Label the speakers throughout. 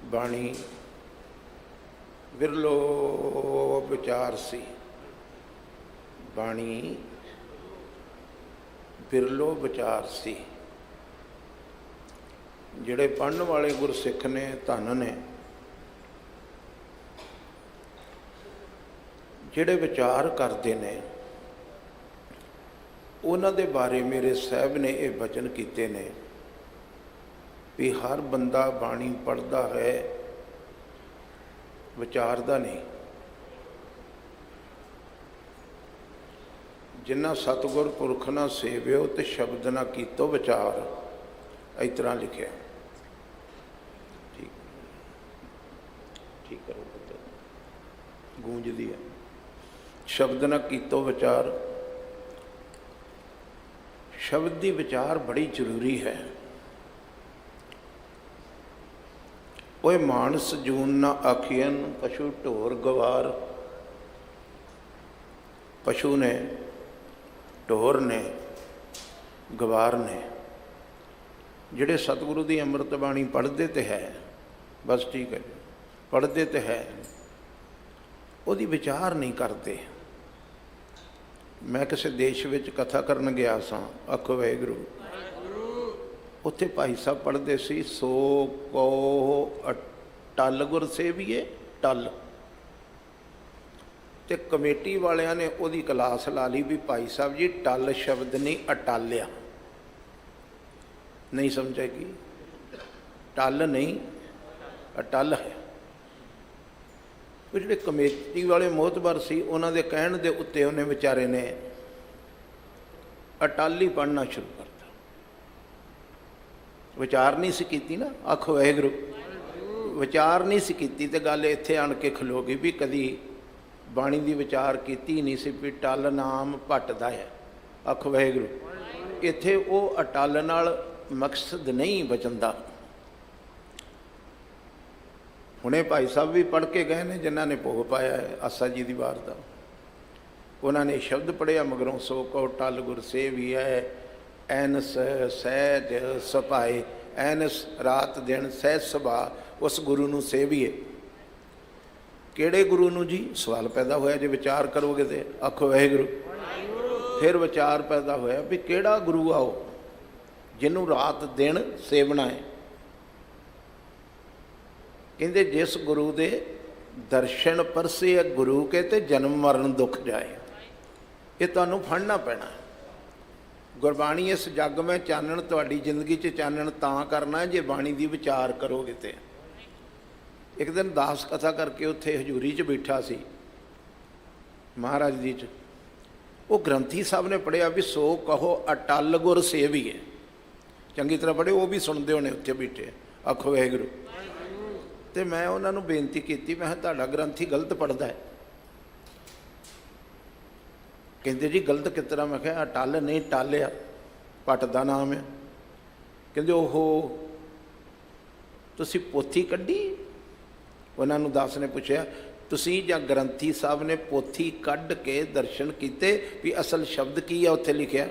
Speaker 1: बाणी विरलो विचार सी। बाणी बिरलो विचार सी। जिहड़े पढ़न वाले गुरसिख ने धन ने, जिहड़े विचार करते ने, उन्हां दे बारे मेरे साहब ने ये वचन कीते ने भी हर बंदा बाणी पढ़ता है, विचारदा नहीं। जिन्ना सतगुर पुरख ना सेवियो ते शब्द ना कीतो विचार, इस तरह लिखिया। ठीक ठीक करो पुत्र, गूंजदी है। शब्द ना कीतो विचार, शब्द की विचार बड़ी जरूरी है। ओए मानस जून ना आखियन पशु ढोर गवार। पशु ने, ढोर ने, गवार ने, जिहड़े सतगुरु की अमृत बाणी पढ़ते तो है, बस ठीक है, पढ़ते तो है, उसकी विचार नहीं करते। मैं किसी देश में कथा करन गया सा, आखो वाहिगुरू। उत्थे भाई साहब पढ़ते सी, सो को टल गुर सेविए, टल। ते कमेटी वालियां ने उहदी क्लास ला ली भी भाई साहब जी टल शब्द नहीं अटालिया। नहीं समझेगी, टल नहीं अटल है। तो जिहड़े कमेटी वाले मोहतबर सी, उन्हां दे कहण दे उत्ते उन्हें बेचारे ने अटाली पढ़ना शुरू करता। विचार नहीं सी कीती ना, आखो वाहिगुरू। विचार नहीं सी कीती ते गल इत्थे आण के खलो गई भी कदी बाणी दी विचार कीती नहीं सी भी टल नाम भटदा है। आखो वाहिगुरू। इत्थे वो अटल नाल मकसद नहीं वचन दा। हुणे भाई साहब भी पढ़ के गए ने, जिन्हों ने भोग पाया है आसा जी की वार का। उन्होंने शब्द पढ़िया, मगरों सो को टल गुर सेवी है, ऐनस सहज सपाए। ऐनस रात दिन सहज सभा, उस गुरु नूं सेवीए। किहड़े गुरु नूं जी? सवाल पैदा होया जे विचार करोगे तो। आखो वाहिगुरू। फिर विचार पैदा होया भी किहड़ा गुरु आओ जिन्हों रात दिन सेवना है। कहते जिस गुरु दे दर्शन परसे गुरु के ते जन्म मरण दुख जाए। ये तुहानूं फड़ना पैना। गुरबाणी इस जग में चानण, तुहाडी जिंदगी च चानण तां करना है जे बाणी दी विचार करोगे तो। एक दिन दास कथा करके उत्थे हजूरी च बैठा सी महाराज जी च। वो ग्रंथी साहब ने पढ़िया भी सो कहो अटल गुर सेवीए। चंगी तरह पढ़े, वो भी सुनते होने उत्थे बैठे। आखो वाहिगुरू। तो मैं उन्होंने बेनती की, मैं तुहाडा ग्रंथी गलत पढ़ता है। कहते जी गलत किस तरह? मैं कहा अटल नहीं टालिया, भट का नाम है। कहते ओहो तुसी पोथी कढ़ी? उन्होंने दास ने पूछा तुसी या ग्रंथी साहब ने पोथी कढ़ के दर्शन किते भी असल शब्द की है उत्थे लिखिया?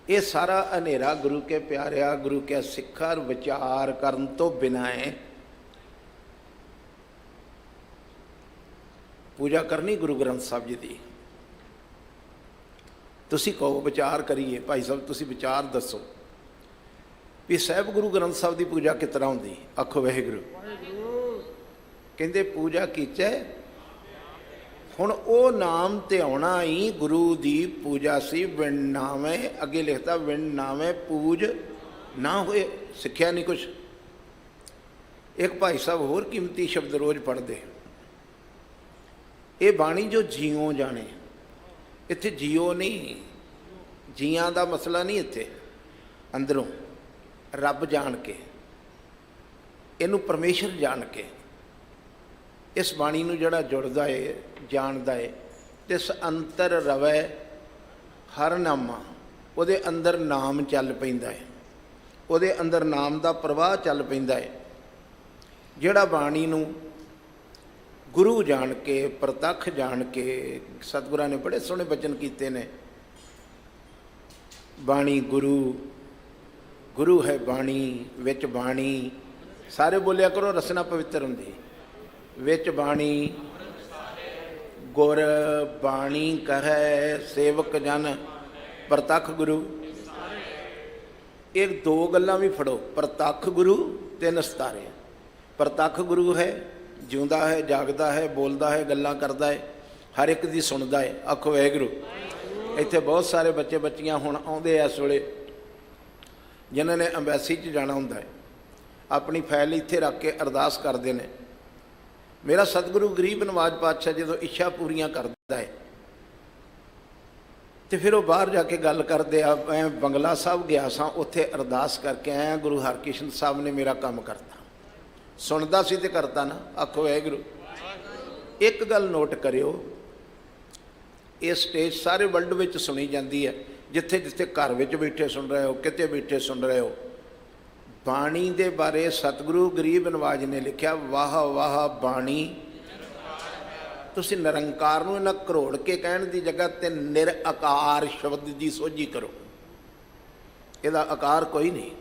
Speaker 1: ये सारा हनेरा गुरु के प्यारिया, गुरु के सिखा विचार करन तो बिना है। पूजा करनी गुरु ग्रंथ साहब जी की। तुसी कहो विचार करिए, भाई साहब तुसी विचार दसो भी साहब गुरु ग्रंथ साहब की पूजा किस तरह होंदी? आखो वाहिगुरू। कहते पूजा कीचे हुण ओ नाम ते आउणा ही गुरु दी पूजा सी। विण नावे, अगे लिखता विण नावे पूज ना होए। सिक्ख्या नहीं कुछ। एक भाई साहब होर कीमती शब्द रोज़ पढ़ते, ये बाणी जो जियो जाने। इत्थे जियो नहीं, जियां दा मसला नहीं। इत्थे अंदरों रब जान के, इनू परमेश्वर जान के, इस बाणी नू जड़ा जुड़दा है, जानदा है, तिस अंतर रवै हर नामा। उहदे अंदर नाम चल पैंदा है, उहदे अंदर नाम दा प्रवाह चल पैंदा है। जिहड़ा बाणी नू गुरु जान के, प्रतख जान के, सतगुरां ने बड़े सोहने वचन कीते ने। बाणी गुरु, गुरु है बाणी, विच बाणी सारे बोलिया करो, रसना पवित्र हुंदी। विच बाणी गुर बाणी करै सेवक जन प्रतख गुरु। एक दो गल्लां भी फड़ो, प्रतख गुरु ते नस्तारे। प्रतख गुरु है, जिउंदा है, जागदा है, बोलदा है, गल्लां करदा है, हर एक दी सुणदा है। आखो वाहिगुरू। इत्थे बहुत सारे बच्चे बच्चियां हुण आउंदे इस वेले, जिन्हां ने अंबैसी च जाना हुंदा है, अपनी फैल इत्थे रख के अरदास करते हैं। मेरा सतगुरु गरीब नवाज पातशाह जो इच्छा पूरियां करता है तो फिर वो बाहर जाके गल करते आ। मैं बंगला साहब गया सा, उत्थे अरदास करके आया, गुरु हरकृष्ण साहब ने मेरा काम करता। सुनता सी ते करता ना। आखो वाहिगुरू। एक गल नोट करियो, ये स्टेज सारे वर्ल्ड में सुनी जाती है, जिथे जिथे घर में बैठे सुन रहे हो, किते बैठे सुन रहे हो। बाणी दे बारे सतगुरु गरीब नवाज ने लिखा, वाह वाह बाणी। तुसी निरंकार नूं इन्हां करोड़ के कहण दी जगह ते निरआकार शब्द की सोझी करो। इहदा आकार कोई नहीं।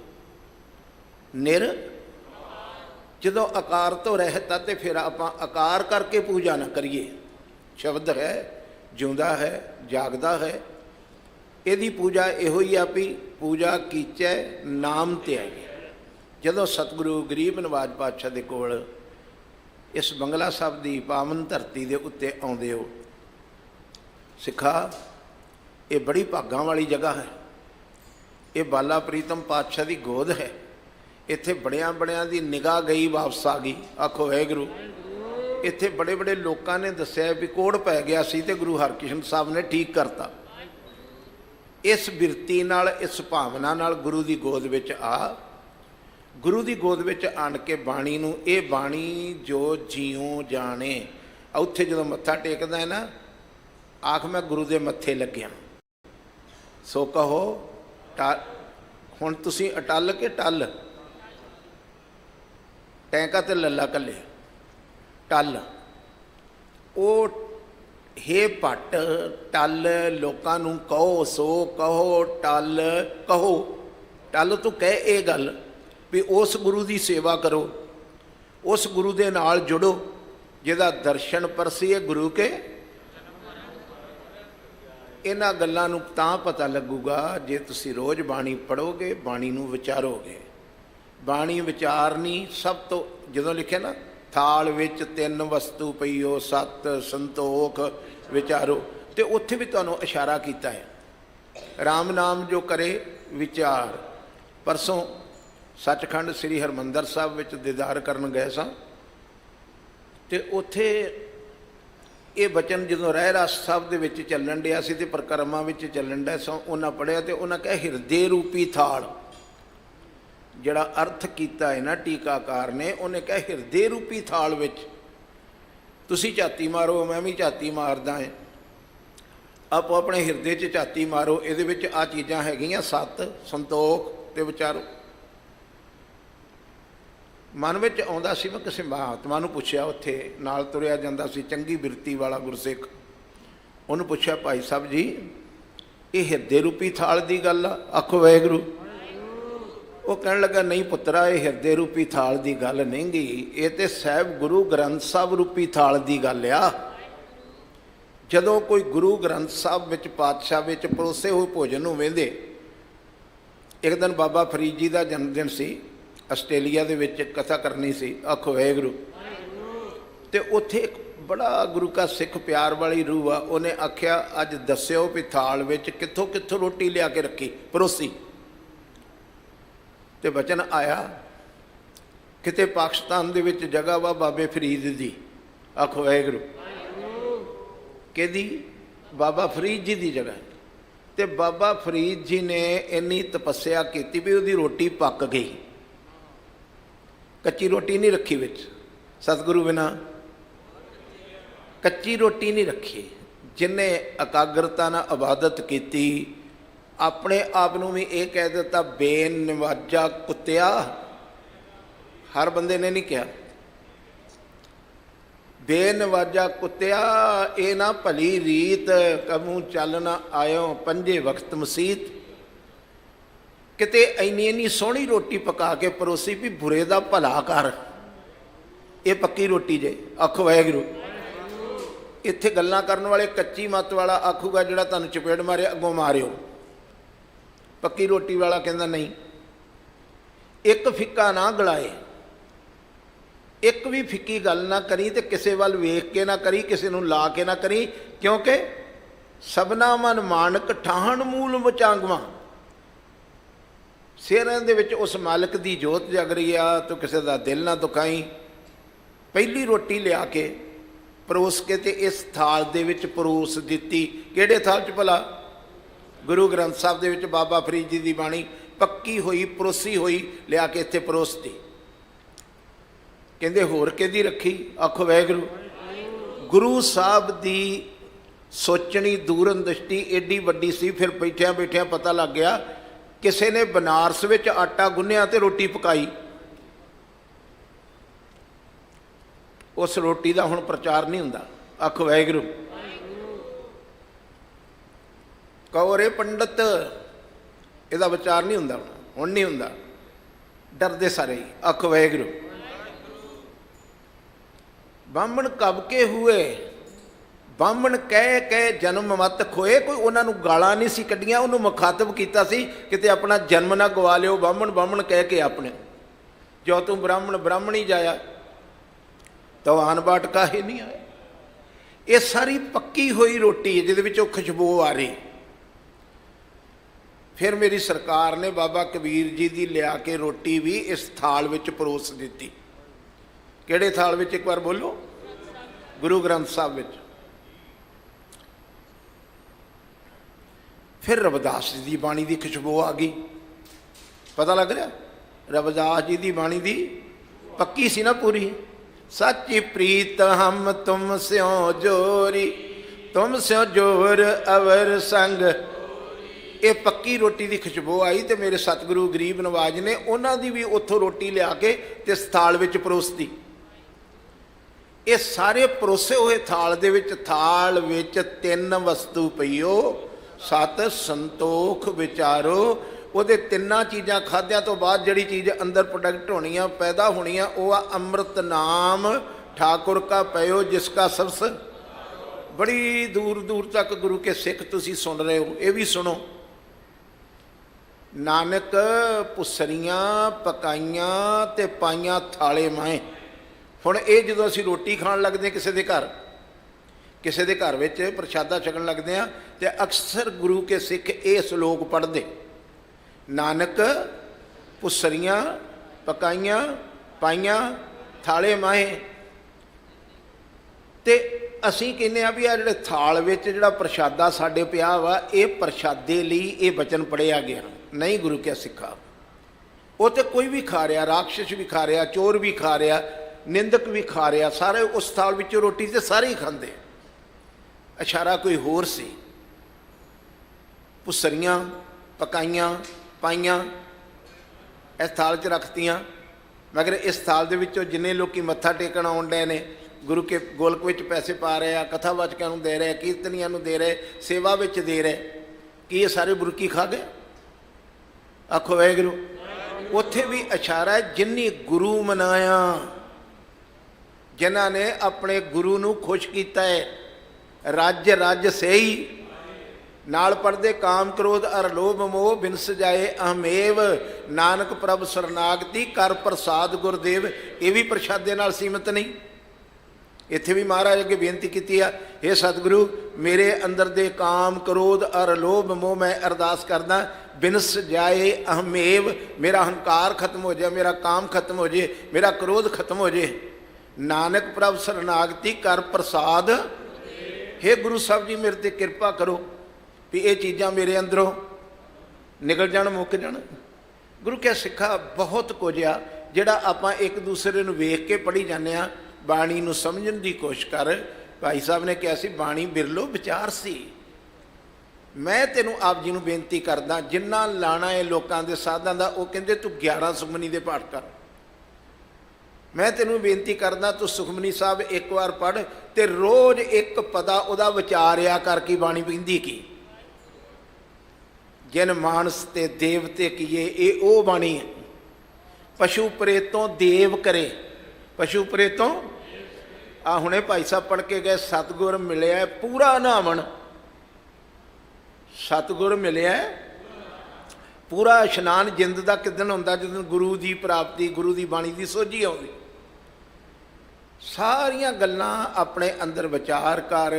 Speaker 1: निर जदों आकार तो रहता तो फिर आपां आकार करके पूजा ना करिए। शब्द है, जिउंदा है, जागदा है। इहदी पूजा इहो ही आ भी पूजा कीचै नाम ते आई। जदों सतगुरु गरीब नवाज पातशाह दे कोल इस बंगला साहब की पावन धरती के उत्ते आउंदे हो, सिखा ये बड़ी भागां वाली जगह है। ये बाला प्रीतम पातशाह की गोद है। इत्थे बड़िया बड़िया की निगाह गई, वापस आ गई। आखो वाहिगुरू। इत्थे बड़े बड़े लोगों ने दस्सिया भी कोड़ पै गया सी ते गुरु हरकृष्ण साहब ने ठीक करता। इस बिरती नाल, इस भावना नाल गुरु की गोद विच आ, गुरु की गोद विच आण के बाणी नूं, ये बाणी जो जीओ जाने। उत्थे जदों मत्था टेकदा है ना, आख मैं गुरु के मत्थे लग्या। सो कहो टल। हुण तुसीं अटल के टल, टैंका ते लल्ला कले टल। ओ हे भट्ट टल, लोकां नूं कहो सो कहो टल। कहो टल तू कह ये गल भी उस गुरु की सेवा करो, उस गुरु के नाल जुड़ो जिहदा दर्शन परसीए गुरु के। इन्हां गल्लां नूं तां पता लगूगा जे तुसीं रोज़ बाणी पढ़ोगे, बाणी नूं विचारोगे। बाणी विचारनी सब तो, जदों लिखे ना थाल विच तिन वस्तु पईओ सत संतोख विचारो, तो उत्थे भी तुहानूं इशारा कीता है। राम नाम जो करे विचार। परसों सचखंड श्री हरमंदर साहब विच दीदार करन गए सां, ते उत्थे ये बचन जदों रहरास साहब दे विच चलन डिया सी ते परिक्रमा विच चलन डिया सो, उन्हां पढ़िया ते उन्हां कहा हिरदे रूपी थाल। जिहड़ा अर्थ कीता है ना टीकाकार ने, उन्हें कहा हिरदे रूपी थाल विच तुसीं झाती मारो, मैं भी झाती मारदा है। आपो अपने हिरदे च झाती मारो, इहदे विच आ चीज़ां हैगियां सत संतोख ते विचारो। मन में आउंदा सी, मैं किसी महात्मा नूं पुछया, उत्थे नाल तुरिया जांदा सी चंगी बिरती वाला गुरसिख। उन्होंने पूछा भाई साहब जी ये हिरदे रूपी थाल की गल आ? आखो वाहिगुरू। वो कहने लगा नहीं पुत्रा, ये हिरदे रूपी थाल की गल नहीं गी, ये तो साहिब गुरु ग्रंथ साहब रूपी थाल की गल आ। जदों कोई गुरु ग्रंथ साहब विच पातशाह विच परोसे हुए भोजन नूं वेंदे। एक दिन बाबा फरीद जी का जन्मदिन सी, आस्ट्रेलिया दे विच कथा करनी सी। आखो वाहिगुरू। ते उत्थे एक बड़ा गुरु का सिख प्यार वाली रूह आ, उन्हें आख्या अज दस्यो भी थाल विच कित्थों कित्थों रोटी लिया के रखी परोसी। ते वचन आया किते पाकिस्तान दे विच जगह वा बाबे फरीद दी। आखो वाहिगुरू। किहदी? बाबा फरीद जी की जगह। ते बाबा फरीद जी ने इन्नी तपस्या की भी उसकी रोटी पक गई, कच्ची रोटी नहीं रखी विच। सतगुरु बिना कच्ची रोटी नहीं रखी। जिन्हें एकाग्रता नाल इबादत की, अपने आप नूं भी ये कह दिता बेनवाजा कुत्तिया। हर बंदे ने नहीं कहा बेनवाजा कुत्तिया, ये ना भली रीत कमू चलना आयो पंजे वक्त मसीत। किते इन्नी इन्नी सोहनी रोटी पका के परोसी भी बुरे दा भला कर, ये पक्की रोटी जे। आखो वाहिगुरू। इत्थे गल्लां करन वाले कच्ची मत वाला आखूगा जिहड़ा तुहानूं चपेड़ मारे अगों मारियो, पक्की रोटी वाला कहंदा नहीं। एक फिक्का ना गलाए, एक भी फिक्की गल ना करी ते किसे वल वेख के ना करी, किसे नूं ला के ना करी, क्योंकि सबना मन मानक ठाहण मूल मचांगवा। सिरां दे विच उस मालिक दी जोत जग रही आ, तो किसे दा दिल ना दुखाई। पहली रोटी लिया के परोस के ते इस थाल दे विच परोस दिती। किहड़े थाल च भला? गुरु ग्रंथ साहब दे विच बाबा फरीद जी दी बाणी पक्की हुई परोसी हुई लिया के इत्थे परोसती। कहंदे होर किहदी रखी? आखो वाहिगुरू। गुरु साहब दी सोचनी दूरन दृष्टि एडी वड्डी सी। फिर बैठिया बैठिया पता लग गया किसी ने बनारस विच आटा गुन्निया ते रोटी पकाई। उस रोटी का हुण प्रचार नहीं हुंदा। आखो वाहिगुरू। कहो रे पंडित, इहदा विचार नहीं हुंदा, हुण नहीं हुंदा, डरदे सारे ही। आखो वाहिगुरू। बामण कब के हुए, बामण कह कह जन्म मत खोए। कोई उन्होंने गालां नहीं सी कड्डियां, उन्होंने मुखातब किया सी किते अपना जन्म ना गवा लिओ। बामण बामण कह के अपने जो तू ब्राह्मण ब्राह्मण ही जाया तो आन बाटका ही नहीं आया। ये सारी पक्की हुई रोटी जिहदे विचों खुशबू आ रही। फिर मेरी सरकार ने बाबा कबीर जी दी लिया के रोटी भी इस थाल विच परोस दी। किहड़े थाल विच? एक बार बोलो। गुरु ग्रंथ साहब विच। फिर रविदास जी की बाणी की खुशबू आ गई। पता लग रहा रविदास जी की बाणी की पक्की सी ना पूरी। सच्ची प्रीत हम तुम स्यों जोरी, तुम स्यों जोर अवर संग। ये पक्की रोटी की खुशबू आई तो मेरे सतगुरु गरीब नवाज ने उन्होंने भी उतों रोटी लिया के ते थाल विच परोसती। ये सारे परोसे हुए थाल दे विच, थाल विच 3 वस्तु पईओ, 7 संतोख विचारो। ਉਹਦੇ ਤਿੰਨਾਂ चीज़ां खाद्या तो बाद जड़ी चीज़ अंदर प्रोडक्ट होनी पैदा होनी वो आ अमृत नाम ठाकुर का पयो जिसका सबस। बड़ी दूर दूर तक गुरु के सिख तुसी सुन रहे हो, ये भी सुनो। नानक पुसरियां पकाइयां ते पाइयां थाले माए। हुण ये जो असीं रोटी खाण लगदे किसी के घर, किसी के घर विच प्रशादा छकण लगदे आ ते अक्सर गुरु के सिख ये श्लोक पढ़ते, नानक पुसरियां पकाइयां पाइयां थाले माए। ते असीं कहने आ भी आ जिहड़े थाल विच जिहड़ा प्रशादा साडे पिया वा ये प्रशादे लई ये वचन पढ़िया गया नहीं। गुरु क्या सिखा वो तो कोई भी खा रहा, राक्षस भी खा रहा, चोर भी खा रहा, निंदक भी खा रहा, सारे उस थाल विचों रोटी तो सारे ही खांदे। इशारा कोई होर सी। पुसरियां पकाइयां पाइयां इस थाल च रखतियां, मगर इस थाल दे विचों जिन्ने लोग मत्था टेकण आउण डए ने, गुरु के गोलक विच पैसे पा रहे हैं, कथावाचकों नूं दे रहे, कीर्तनियां नूं दे रहे, सेवा विच दे रहे, कि ये सारे बुरकी खा गए? आखो वाहिगुरू। उत्थे भी इशारा है जिन्नी गुरु मनाया, जिन्हां ने अपने गुरु नूं खुश कीता है। रज रज सही नाल पढ़दे काम क्रोध अर लोभ मोह बिनस जाए अहमेव, नानक प्रभ सरनागति कर प्रसाद गुरदेव। ये भी प्रशादे नाल सीमित नहीं। इत्थे भी महाराज अगे बेनती की है, हे सतगुरु मेरे अंदर दे काम क्रोध अर लोभ मोह मैं अरदास करदा बिनस जाए अहमेव। मेरा अहंकार खत्म हो जाए, मेरा काम खत्म हो जाए, मेरा क्रोध खत्म हो जाए। नानक प्रभ सरनागति कर प्रसाद। हे गुरु साहब जी मेरे ते कृपा करो भी ये चीज़ां मेरे अंदरों निकल जाण, मुक जाण। गुरु क्या सिखा बहुत कुछ आ जिहड़ा आपां एक दूसरे नूं वेख के पढ़ी जाने आ। बाणी नूं समझण दी कोशिश कर। भाई साहब ने कहा सी बाणी बिरलो विचार सी। मैं तेनों आप जी नूं बेनती करदा जिन्ना लाना है लोकां दे साधां दा, वो कहंदे तू 11 सुखमनी दे पाठ कर। मैं तेनों बेनती करदा तू सुखमनी साहब एक बार पढ़ ते रोज़ एक पदा उहदा विचारिया कर की बाणी पींदी की। जिन मानस ते देवते किए, ये ओ बाणी है। पशु प्रेतों देव करे, पशु प्रेतों आ हुणे भाई साहब पढ़ के गए, सतगुर मिलिया पूरा नामन, सतगुर मिलिया पूरा इशनान जिंद का किदन होंदा, जिदन गुरु की प्राप्ति, गुरु की बाणी की सोझी आउंदी। सारियां गल्लां अपने अंदर विचार कर,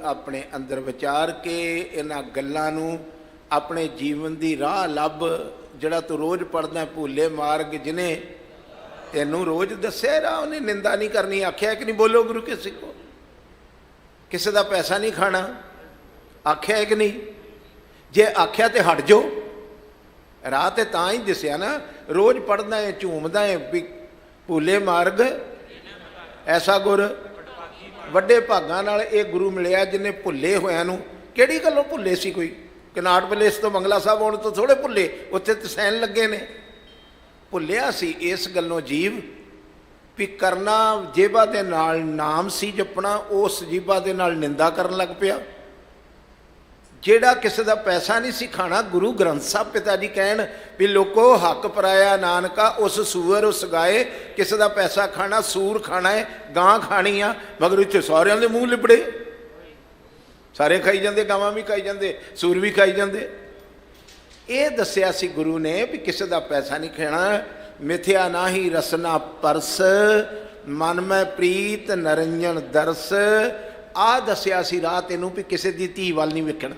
Speaker 1: अपने अंदर विचार के इन्हां गल्लां नूं अपने जीवन की राह लभ। जिहड़ा तू रोज़ पढ़दा भूले मार्ग जिन्हें तैनूं रोज़ दस्सिया राह, उन्हें निंदा नहीं करनी। आख्या कि नहीं बोलो गुरु के सिखो, किसी का पैसा नहीं खाना, आख्या है कि नहीं? जे आख्या तो हट जाओ, राह तो तां ही दस्सिया ना। रोज़ पढ़दा है, झूमदा है भी भूले मार्ग ऐसा गुर वड्डे भागां नाल ये गुरु मिलिया जिन्हें भुले होया नूं। किहड़ी गल्लों भुले सी? कोई कनाट पलेस तो बंगला साहब आउण तो थोड़े भुले, उत्थे तो सैन लगे ने। भुलिया सी इस गल्लों जीव भी करना जेबा दे नाल नाम सी जपना, उस जीबा दे नाल निंदा करन लग पिया। जेड़ा किसी का पैसा नहीं सी खाना, गुरु ग्रंथ साहब पिता जी कहन भी लोको हक पराया नानका उस सूअर उस गाए। किसी का पैसा खाना, सूर खाना है, गां खानी आ, मगर इत्थे सारिਆਂ ਦੇ मूँह लिबड़े, सारे खाई जाते, गावां भी खाई जाते, सूर भी खाई जाते। ये दस्सिया सी गुरु ने भी किसी का पैसा नहीं खाना। मिथ्या ना ही रसना परस, मन में प्रीत नरंजन दरस। आ दस्सिया सी राह तेनों भी किसी की धी वाल नहीं वेखना।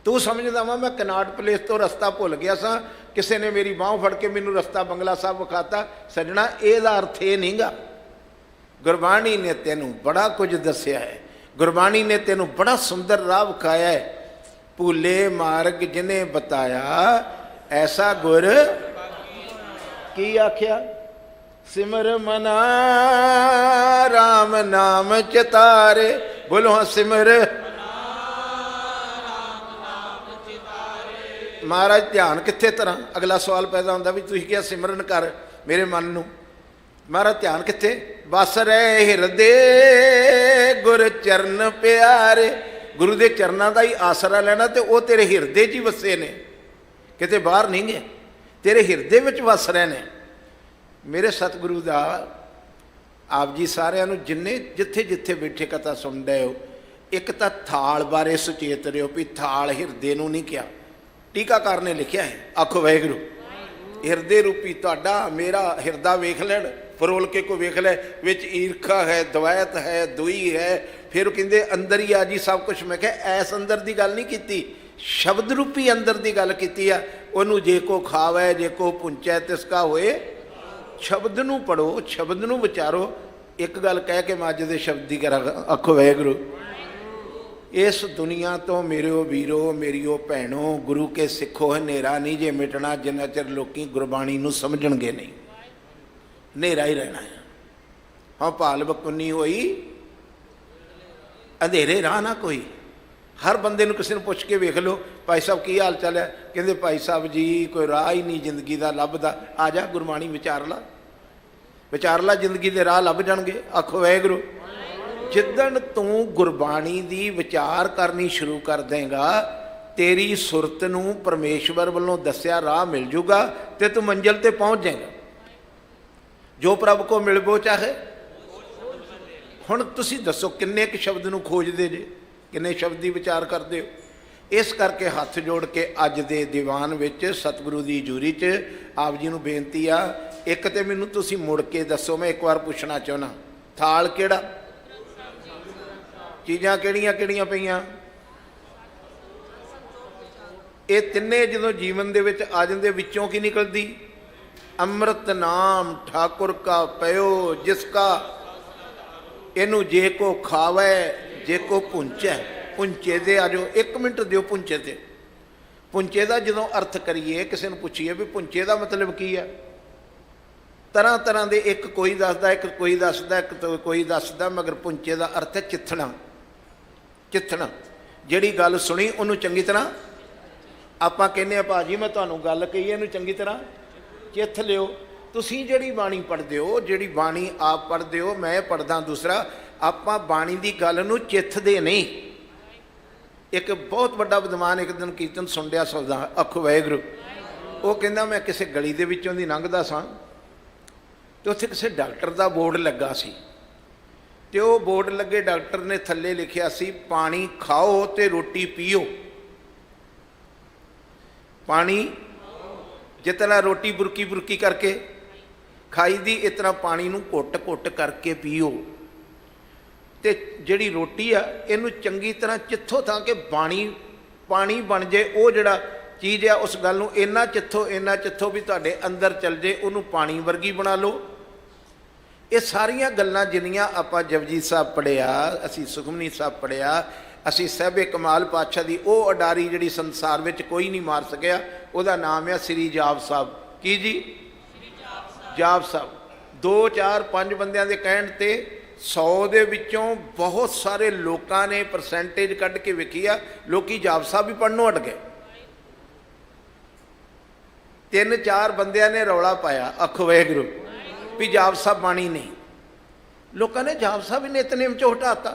Speaker 1: तू समझदा वा मैं कनाट पलेस तो रस्ता भुल गया सा, किसी ने मेरी बांह फड़ के मैनू रस्ता बंगला साहब विखाता। सजना यदा अर्थ ये नहीं गा। गुरबाणी ने तेनों बड़ा कुछ दस्या है, गुरबाणी ने तेनों बड़ा सुंदर राह विखाया है। भूले मार्ग जिन्हें बताया, ऐसा गुर की आख्या। सिमर मना राम नाम चितारे, बोलो हाँ सिमर। महाराज ध्यान कित्थे तरह? अगला सवाल पैदा होंदा भी तुसीं क्या सिमरन कर मेरे मन नूं। महाराज ध्यान कित्थे? बस रहे हिरदे गुर चरण प्यारे। गुरु के चरणों का ही आसरा लेना, तो वह तेरे हिरदे च ही वसे ने, किते बाहर नहीं गए, तेरे हिरदे विच वस रहे ने। मेरे सतगुरु का आप जी सारिਆਂ ਨੂੰ जिन्ने जिथे जिथे बैठे कथा सुन रहे हो, एक तो थाल बारे सुचेत रहो भी थाल हिरदे नूं नहीं किया, टीकाकार ने लिखा है। आखो वाहिगुरू। हिरदे रूपी तुहाडा मेरा हिरदा वेख लैण, फरोल के को वेख लै, विच ईरखा है, दवैत है, दुई है, फिर कहंदे अंदर ही आ जी सब कुछ। मैं कहा ऐस अंदर की गल नहीं की, शब्द रूपी अंदर की गल की है। उन्होंने जे को खावै जे को पुंचै तिसका होए। शब्द नूं पढ़ो, शब्द नूं विचारो। एक गल कह के मैं अज दे शब्द की करा। आखो वाहिगुरू। इस दुनिया तो मेरियो वीरो मेरियो भैनों, गुरु के सिखो हनेरा नहीं जे मिटना, जिन्ना चिर लोकी गुरबाणी नूं समझणगे नहीं, हनेरा ही रहना है। हाँ भाल बकुन्नी होई अंधेरे राह ना कोई। हर बंदे नूं किसी नूं पुछ के वेख लो, भाई साहब की हाल चाल है? कहंदे भाई साहब जी कोई राह ही नहीं जिंदगी का लभदा। आ जा गुरबाणी विचार ला, विचार ला, जिंदगी के राह लभ जाणगे। आखो वाहिगुरू। जिदन तू गुरबाणी दी विचार करनी शुरू कर देगा, तेरी सुरत नूं परमेश्वर वालों दस्या राह मिल जूगा, तो तू मंजिल ते पहुँच जाएगा। जो प्रभु को मिलबो चाहे। हुण तुसीं दसो किन्ने क शब्द नूं खोजदे जे, किन्ने शब्द की विचार करते हो? इस करके हाथ जोड़ के अज दे दीवान विच सतगुरु की हजूरी च आप जी नूं बेनती आ, एक तो मैनूं तुसीं मुड़ के दसो। मैं एक बार पूछना चाहना, थाल किहड़ा? चीज़ां किहड़ियां किहड़ियां पईयां? ये तिन्ने जदों जीवन दे विच आ जांदे, विचों की निकलदी? अमृत नाम ठाकुर का पयो जिसका, इनू जे को खावै जे को पुंचै। पुंचे दे आ जाओ, एक मिनट दिओ पुंचे ते। पुंचे का जो अर्थ करिए, किसी ने पूछिए भी पुंचे का मतलब की है, तरह तरह के, एक कोई दसदा, एक कोई दसदा, एक तो कोई दसदा, मगर पुंचे का अर्थ है चिथना। चिथना जिहड़ी गल सुनी उन्होंने चंगी तरह आपां कहने भाजी मैं तुहानूं गल कही इहनूं चंगी तरह चिथ लिओ। तुसीं जिहड़ी बाणी पढ़दे हो, जिहड़ी बाणी आप पढ़दे हो, मैं पढ़दा दूसरा, आपां बाणी की गल नूं चिथदे नहीं। एक बहुत बड़ा विद्वान एक दिन कीर्तन सुन रहा सौदा अख वाहिगुरू, वो कहना मैं किसी गली दे विचों दी लंघदा सां ते उत्थे किसी डॉक्टर का बोर्ड लगा सी ते वो बोर्ड लगे डॉक्टर ने थल्ले लिखिया सी पानी खाओ ते रोटी पीओ। पानी जितना रोटी बुरकी बुरकी करके खाई दी इतना पानी नूं घुट घुट करके पीओ ते जिहड़ी रोटी आ इनू चंगी तरह चित्थो तां कि बाणी पानी बन जाए। वो जिहड़ा चीज़ आ उस गल नूं इन्ना चित्थो भी तुहाडे अंदर चल जाए, उन्होंने पानी वर्गी बना लो। ये सारिया गल्लां जिन्नियां आपां जपजी साहब पढ़िया, असी सुखमनी साहब पढ़िया, असी साहिबे कमाल पातशाह दी वो अडारी जिहड़ी संसार विच कोई नहीं मार सकिया, उहदा नाम है श्री जाप साहब। की जी? जाप साहब। 2 4 5 बंदियां दे कहण ते 100 दे विचों बहुत सारे लोगों ने परसेंटेज कढ़ के वेखी आ, लोकी जाप साहब भी पढ़नों हट गए। 3 4 बंदियां ने रौला पाया अख वाहिगुरू भी जाप साहब बाणी नहीं। लोगों ने जाप साहब भी नितनेम चो हटाता।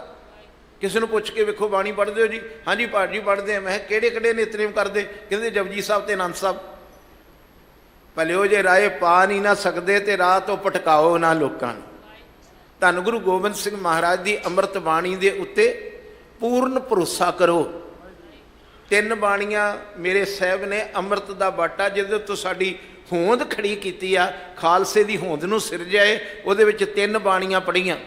Speaker 1: किसी को पुछ के वेखो बाणी पढ़ते हो जी? हाँ जी भाजी पढ़ते हैं। मैं किहड़े किहड़े नितनेम करते? कहते जपजी साहब ते आनंद साहब। भलिओ जे राय पा नहीं ना सकते तो राह तो भटकाओ ना लोगों। धन गुरु गोबिंद सिंह महाराज की अमृत बाणी के उत्ते पूर्ण भरोसा करो। 3 बाणियां मेरे साहब ने अमृत का बाटा जिहदे तो साडी होंद खड़ी की आ, खालसे की होंद नूं सिरजाए, उहदे विच 3 बाणियां पढ़ियां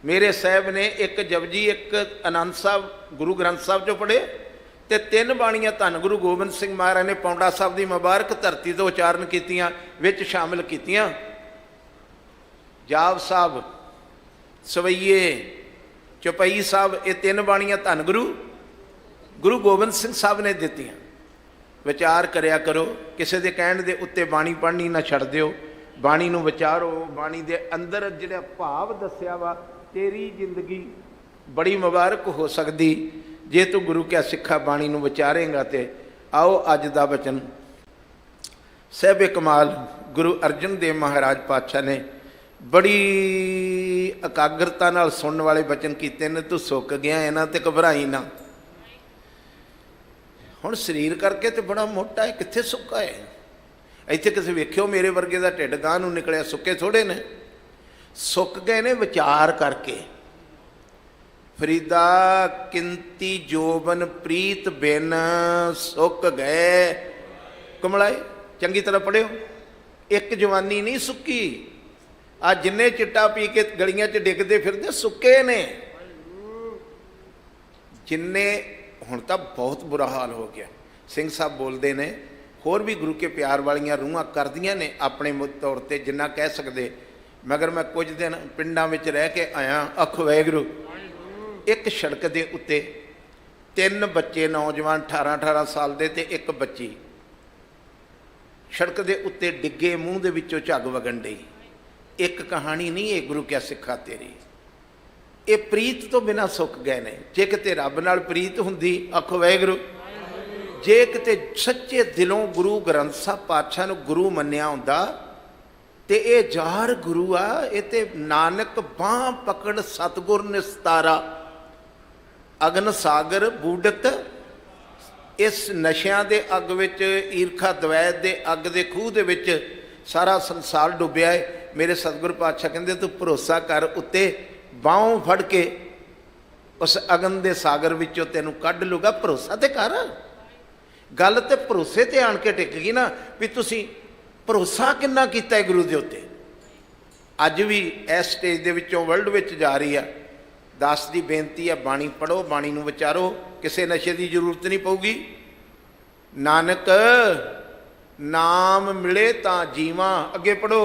Speaker 1: मेरे साहब ने। एक जपजी, एक आनंद साहब गुरु ग्रंथ साहब चो पढ़े, तो 3 बाणियां धन गुरु गोबिंद सिंह महाराज ने पौंडा साहब की मुबारक धरती तो उचारण कीतियां, विच शामिल कीतियां। जाप साहब, सवैये, चौपाई साहब, ये 3 बाणियां धन गुरु गोबिंद सिंह साहब ने दित्तियां। विचार करया करो, किसी के कहण दे उत्ते बाणी पढ़नी ना छड़ दिओ, बाणी नूं विचारो। बाणी दे अंदर जिहड़ा भाव दस्सिया वा, तेरी जिंदगी बड़ी मुबारक हो सकदी जे तू गुरु क्या सिखा बाणी नूं विचारेगा। तो आओ अज दा वचन साहिबे कमाल गुरु अर्जन देव महाराज पातशाह ने बड़ी एकाग्रता नाल सुनने वाले वचन कीते ने। तू सुक गया इन्हां ते घबराई ना। हुण शरीर करके तो बड़ा मोटा है, कित्थे सुक्का है? इत्थे किसी वेख्यो मेरे वर्गे का ढिड गांह नूं निकलिया, सुक्के थोड़े ने, सुक गए ने विचार करके। फरीदा किंती जोबन प्रीत बिन सुक गए। कमलाए चंगी तरह पढ़ियो, एक जवानी नहीं सुक्की। आ जिन्ने चिट्टा पी के गलियां च डिगदे फिरदे सुक्के ने। जिन्ने हुण तां बहुत बुरा हाल हो गया। सिंह साहब बोलते ने, होर भी गुरु के प्यार वालियां रूहां करदियां ने अपने तौर पर जिन्ना कह सकते। मगर मैं कुछ दिन पिंडां विच रह के आया अख वाहिगुरू। एक सड़क के उत्ते 3 बच्चे नौजवान 18-18 साल दे ते एक बच्ची सड़क के उत्ते डिगे, मूँह दे विचों झग वगन डई। एक कहानी नहीं, ये गुरु क्या सिखा तेरी। ये प्रीत तो बिना सुक गए ने। जे किते रब नाल प्रीत हुंदी अख वाहिगुरू, जे किते सच्चे दिलों गुरु ग्रंथ साहब पातशाह नूं गुरु मन्निया हुंदा ते ये जार गुरु आ। ये ते नानक बांह पकड़ सतगुर निस्तारा, अगन सागर बूडत। इस नशियां दे अग विच, ईरखा द्वैत दे अग दे खूह दे विच सारा संसार डुबिया है। मेरे सतगुर पातशाह कहंदे तू भरोसा कर, उत्ते बाहों फड़ के उस अगन दे सागर विचों तैनूं कढ लूगा। भरोसा ते कर। गल ते भरोसे ते आण के टिक गई ना भी तुसीं भरोसा किन्ना कीता है गुरु दे उत्ते। अज भी इस स्टेज दे विचों वर्ल्ड विच जा रही है। दास दी बेनती है, बाणी पढ़ो, बाणी नूं विचारो, किसी नशे की जरूरत नहीं पऊगी। नानक नाम मिले तां जीवां। अगे पढ़ो।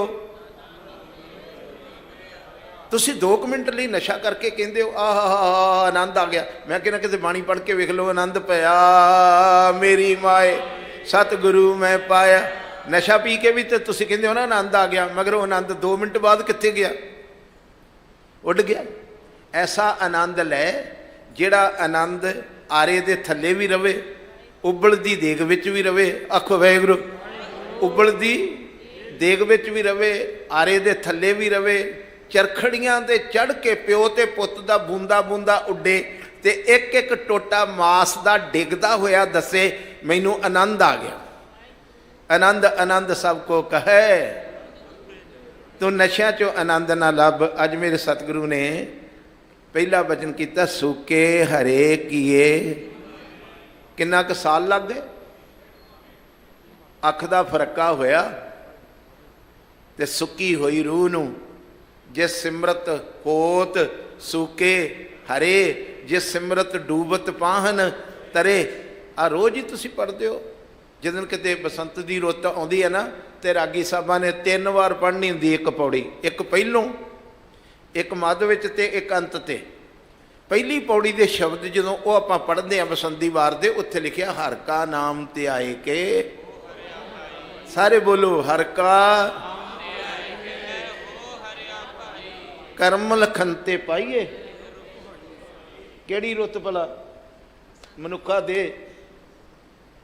Speaker 1: तुसी 2 मिनट लिए नशा करके कहते हो आह आनंद आ गया। मैं कहना किसी बाणी पढ़ के वेख लो, आनंद पाया मेरी माए सतगुरु मैं पाया। नशा पी के भी तो तुसी कहते हो ना आनंद आ गया, मगर वो आनंद 2 मिनट बाद कित्थे गया? उड़ गया। ऐसा आनंद लै जिहड़ा आनंद आरे दे थल्ले भी रवे, उबलदी देग विच भी रवे। अख वाहिगुरू। उबलदी देग विच भी रवे, आरे दे थल्ले भी रवे। चरखड़ियां दे चढ़ के प्यो ते पुत दा बूंदा बूंदा उड्डे ਤੇ ਇੱਕ ਇੱਕ ਟੋਟਾ ਮਾਸ ਦਾ ਡਿੱਗਦਾ ਹੋਇਆ ਦੱਸੇ ਮੈਨੂੰ ਆਨੰਦ ਆ ਗਿਆ। ਆਨੰਦ ਆਨੰਦ ਸਭ ਕੋ ਕਹੈ, ਤੂੰ ਨਸ਼ਿਆਂ ਚੋਂ ਆਨੰਦ ਨਾ ਲੱਭ। ਅੱਜ ਮੇਰੇ ਸਤਿਗੁਰੂ ਨੇ ਪਹਿਲਾ ਬਚਨ ਕੀਤਾ, ਸੁੱਕੇ ਹਰੇ ਕੀਏ। ਕਿੰਨਾ ਕੁ ਸਾਲ ਲੱਗ ਗਏ, ਅੱਖ ਦਾ ਫਰਕਾ ਹੋਇਆ ਤੇ ਸੁੱਕੀ ਹੋਈ ਰੂਹ ਨੂੰ ਜੇ ਸਿਮਰਤ ਹੋਤ ਸੁੱਕੇ ਹਰੇ, ਜੇ ਸਿਮਰਤ ਡੂਬਤ ਪਾਹਨ ਤਰੇ। ਆ ਰੋਜ਼ ਹੀ ਤੁਸੀਂ ਪੜ੍ਹਦੇ ਹੋ। ਜਦੋਂ ਕਿਤੇ ਬਸੰਤ ਦੀ ਰੁੱਤ ਆਉਂਦੀ ਹੈ ਨਾ, ਤੇ ਰਾਗੀ ਸਾਹਿਬਾਂ ਨੇ 3 ਵਾਰ ਪੜ੍ਹਨੀ ਹੁੰਦੀ ਇੱਕ ਪੌੜੀ, ਇੱਕ ਪਹਿਲੋਂ, ਇੱਕ ਮੱਧ ਵਿੱਚ ਤੇ ਇੱਕ ਅੰਤ ਤੇ। ਪਹਿਲੀ ਪੌੜੀ ਦੇ ਸ਼ਬਦ ਜਦੋਂ ਉਹ ਆਪਾਂ ਪੜ੍ਹਦੇ ਹਾਂ ਬਸੰਤੀ ਵਾਰ ਦੇ, ਉੱਥੇ ਲਿਖਿਆ ਹਰ ਕਾ ਨਾਮ ਤੇ ਆਏ ਕੇ। ਸਾਰੇ ਬੋਲੋ, ਹਰ ਕਾ ਕਰਮ ਲਖਨ ਤੇ ਪਾਈਏ। ਕਿਹੜੀ ਰੁੱਤ ਭਲਾ? ਮਨੁੱਖਾ ਦੇ।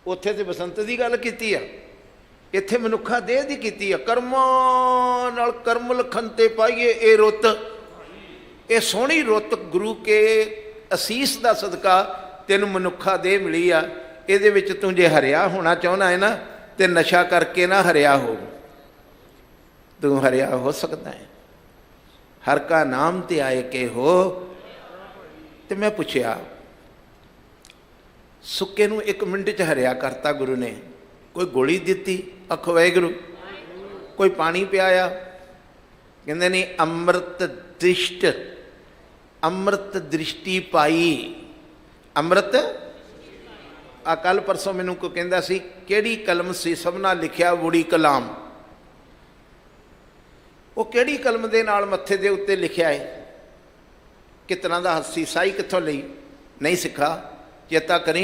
Speaker 1: ਉੱਥੇ ਤੇ ਬਸੰਤ ਦੀ ਗੱਲ ਕੀਤੀ ਆ, ਇੱਥੇ ਮਨੁੱਖਾ ਦੇਹ ਦੀ ਕੀਤੀ ਆ। ਕਰਮਾਂ ਨਾਲ ਕਰਮ ਲਖਨ ਤੇ ਪਾਈਏ। ਇਹ ਰੁੱਤ, ਇਹ ਸੋਹਣੀ ਰੁੱਤ ਗੁਰੂ ਕੇ ਅਸੀਸ ਦਾ ਸਦਕਾ ਤੈਨੂੰ ਮਨੁੱਖਾ ਦੇਹ ਮਿਲੀ ਆ। ਇਹਦੇ ਵਿੱਚ ਤੂੰ ਜੇ ਹਰਿਆ ਹੋਣਾ ਚਾਹੁੰਦਾ ਹੈ ਨਾ, ਤੇ ਨਸ਼ਾ ਕਰਕੇ ਨਾ ਹਰਿਆ ਹੋ। ਤੂੰ ਹਰਿਆ ਹੋ ਸਕਦਾ ਹੈ। ਹਰ ਕਾ ਨਾਮ ਤੇ ਆਏ ਕੇ ਹੋ। ਤੇ ਮੈਂ ਪੁੱਛਿਆ, ਸੁੱਕੇ ਨੂੰ 1 ਮਿੰਟ 'ਚ ਹਰਿਆ ਕਰਤਾ ਗੁਰੂ ਨੇ। ਕੋਈ ਗੋਲੀ ਦਿੱਤੀ, ਆਖੋ ਵਾਹਿਗੁਰੂ। ਕੋਈ ਪਾਣੀ ਪਿਆਇਆ। ਕਹਿੰਦੇ ਨਹੀਂ, ਅੰਮ੍ਰਿਤ ਦ੍ਰਿਸ਼ਟ, ਅੰਮ੍ਰਿਤ ਦ੍ਰਿਸ਼ਟੀ ਪਾਈ। ਅੰਮ੍ਰਿਤ ਆ ਕੱਲ ਪਰਸੋਂ ਮੈਨੂੰ ਕੋਈ ਕਹਿੰਦਾ ਸੀ, ਕਿਹੜੀ ਕਲਮ ਸੀ ਸਭਨਾ ਲਿਖਿਆ ਵੂੜੀ ਕਲਾਮ। ਉਹ ਕਿਹੜੀ ਕਲਮ ਦੇ ਨਾਲ ਮੱਥੇ ਦੇ ਉੱਤੇ ਲਿਖਿਆ ਹੈ? ਕਿਤਨਾ ਦਾ ਹੱਸੀ ਸਾਈ ਕਿੱਥੋਂ ਲਈ? ਨਹੀਂ ਸਿੱਖਾ, ਚੇਤਾ ਕਰੀ।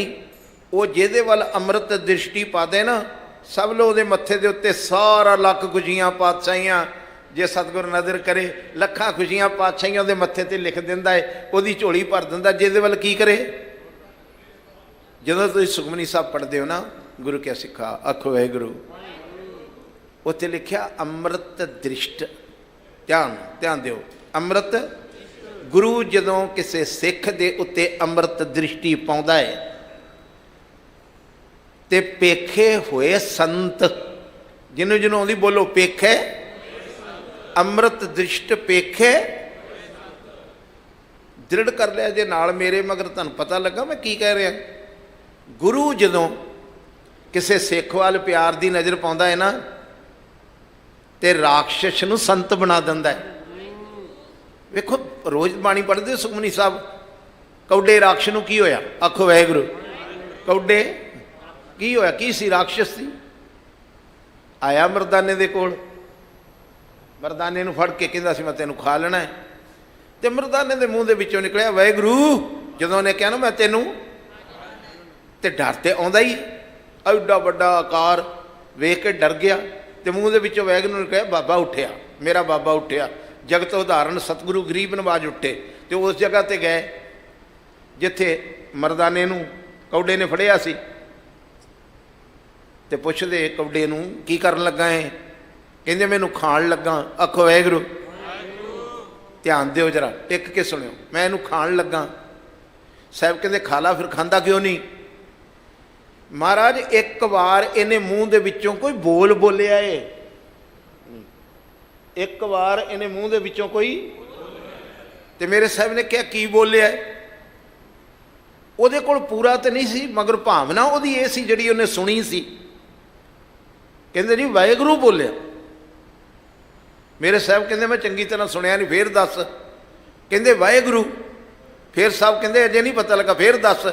Speaker 1: ਉਹ ਜਿਹਦੇ ਵੱਲ ਅੰਮ੍ਰਿਤ ਦ੍ਰਿਸ਼ਟੀ ਪਾ ਦੇ ਨਾ, ਸਭ ਲੋਕ ਉਹਦੇ ਮੱਥੇ ਦੇ ਉੱਤੇ ਸਾਰਾ ਲੱਖ ਖੁਸ਼ੀਆਂ ਪਾਤਸ਼ਾਹੀਆਂ, ਜੇ ਸਤਿਗੁਰ ਨਜ਼ਰ ਕਰੇ ਲੱਖਾਂ ਖੁਸ਼ੀਆਂ ਪਾਤਸ਼ਾਹੀਆਂ ਉਹਦੇ ਮੱਥੇ ਤੇ ਲਿਖ ਦਿੰਦਾ ਹੈ, ਉਹਦੀ ਝੋਲੀ ਭਰ ਦਿੰਦਾ। ਜਿਹਦੇ ਵੱਲ ਕੀ ਕਰੇ? ਜਦੋਂ ਤੁਸੀਂ ਸੁਖਮਨੀ ਸਾਹਿਬ ਪੜ੍ਹਦੇ ਹੋ ਨਾ, ਗੁਰੂ ਕਿਆ ਸਿੱਖਾ, ਆਖੋ ਵਾਹਿਗੁਰੂ। ਉੱਥੇ ਲਿਖਿਆ ਅੰਮ੍ਰਿਤ ਦ੍ਰਿਸ਼ਟ। ਧਿਆਨ ਦਿਓ, ਅੰਮ੍ਰਿਤ। ਗੁਰੂ ਜਦੋਂ ਕਿਸੇ ਸਿੱਖ ਦੇ ਉੱਤੇ ਅੰਮ੍ਰਿਤ ਦ੍ਰਿਸ਼ਟੀ ਪਾਉਂਦਾ ਹੈ ਤੇ ਪੇਖੇ ਹੋਏ ਸੰਤ, ਜਿਹਨੂੰ ਜਿਹਨੂੰ ਆਉਂਦੀ ਬੋਲੋ, ਪੇਖੇ। ਅੰਮ੍ਰਿਤ ਦ੍ਰਿਸ਼ਟ ਪੇਖੇ। ਦ੍ਰਿੜ ਕਰ ਲਿਆ ਜੇ ਨਾਲ ਮੇਰੇ, ਮਗਰ ਤੁਹਾਨੂੰ ਪਤਾ ਲੱਗਾ ਮੈਂ ਕੀ ਕਹਿ ਰਿਹਾ। ਗੁਰੂ ਜਦੋਂ ਕਿਸੇ ਸਿੱਖ ਵੱਲ ਪਿਆਰ ਦੀ ਨਜ਼ਰ ਪਾਉਂਦਾ ਹੈ ਨਾ, ਤੇ ਰਾਖਸ਼ ਨੂੰ ਸੰਤ ਬਣਾ ਦਿੰਦਾ ਹੈ। ਵੇਖੋ, ਰੋਜ਼ ਬਾਣੀ ਪੜ੍ਹਦੇ ਸੁਖਮਨੀ ਸਾਹਿਬ। ਕੌਡੇ ਰਾਖਸ਼ ਨੂੰ ਕੀ ਹੋਇਆ? ਆਖੋ ਵਾਹਿਗੁਰੂ। ਕੌਡੇ ਕੀ ਹੋਇਆ? ਕੀ ਸੀ? ਰਾਖਸ਼ ਸੀ। ਆਇਆ ਮਰਦਾਨੇ ਦੇ ਕੋਲ, ਮਰਦਾਨੇ ਨੂੰ ਫੜ ਕੇ ਕਹਿੰਦਾ ਸੀ ਮੈਂ ਤੈਨੂੰ ਖਾ ਲੈਣਾ ਹੈ। ਤੇ ਮਰਦਾਨੇ ਦੇ ਮੂੰਹ ਦੇ ਵਿੱਚੋਂ ਨਿਕਲਿਆ ਵਾਹਿਗੁਰੂ। ਜਦੋਂ ਉਹਨੇ ਕਿਹਾ ਨਾ ਮੈਂ ਤੈਨੂੰ, ਤੇ ਡਰ ਤੇ ਆਉਂਦਾ ਹੀ, ਐਡਾ ਵੱਡਾ ਆਕਾਰ ਵੇਖ ਕੇ ਡਰ ਗਿਆ। ਤੇ ਮੂੰਹ ਦੇ ਵਿੱਚੋਂ ਵਾਹਿਗੁਰੂ ਨੇ ਕਿਹਾ ਬਾਬਾ ਉੱਠਿਆ, ਮੇਰਾ ਬਾਬਾ ਉੱਠਿਆ। ਜਗਤ ਉਦਾਹਰਨ ਸਤਿਗੁਰੂ ਗਰੀਬ ਨਵਾਜ ਉੱਠੇ। ਤੇ ਉਸ ਜਗ੍ਹਾ ਤੇ ਗਏ ਜਿੱਥੇ ਮਰਦਾਨੇ ਨੂੰ ਕੌਡੇ ਨੇ ਫੜਿਆ ਸੀ। ਤੇ ਪੁੱਛਦੇ ਕੌਡੇ ਨੂੰ, ਕੀ ਕਰਨ ਲੱਗਾ ਹੈ? ਕਹਿੰਦੇ ਮੈਨੂੰ ਖਾਣ ਲੱਗਾ। ਆਖੋ ਵਾਹਿਗੁਰੂ। ਧਿਆਨ ਦਿਓ ਜਰਾ, ਟਿਕ ਕੇ ਸੁਣਿਓ। ਮੈਂ ਇਹਨੂੰ ਖਾਣ ਲੱਗਾ। ਸਾਹਿਬ ਕਹਿੰਦੇ ਖਾ ਲਾ। ਫਿਰ ਖਾਂਦਾ ਕਿਉਂ ਨਹੀਂ? ਮਹਾਰਾਜ ਇੱਕ ਵਾਰ ਇਹਨੇ ਮੂੰਹ ਦੇ ਵਿੱਚੋਂ ਕੋਈ ਬੋਲ ਬੋਲਿਆ ਏ। ਇੱਕ ਵਾਰ ਇਹਨੇ ਮੂੰਹ ਦੇ ਵਿੱਚੋਂ ਕੋਈ, ਤੇ ਮੇਰੇ ਸਾਹਿਬ ਨੇ ਕਿਹਾ ਕੀ ਬੋਲਿਆ? ਉਹਦੇ ਕੋਲ ਪੂਰਾ ਤਾਂ ਨਹੀਂ ਸੀ, ਮਗਰ ਭਾਵਨਾ ਉਹਦੀ ਇਹ ਸੀ ਜਿਹੜੀ ਉਹਨੇ ਸੁਣੀ ਸੀ। ਕਹਿੰਦੇ ਜੀ ਵਾਹਿਗੁਰੂ ਬੋਲਿਆ। ਮੇਰੇ ਸਾਹਿਬ ਕਹਿੰਦੇ ਮੈਂ ਚੰਗੀ ਤਰ੍ਹਾਂ ਸੁਣਿਆ ਨਹੀਂ, ਫੇਰ ਦੱਸ। ਕਹਿੰਦੇ ਵਾਹਿਗੁਰੂ। ਫੇਰ ਸਾਹਿਬ ਕਹਿੰਦੇ ਅਜੇ ਨਹੀਂ ਪਤਾ ਲੱਗਾ, ਫੇਰ ਦੱਸ।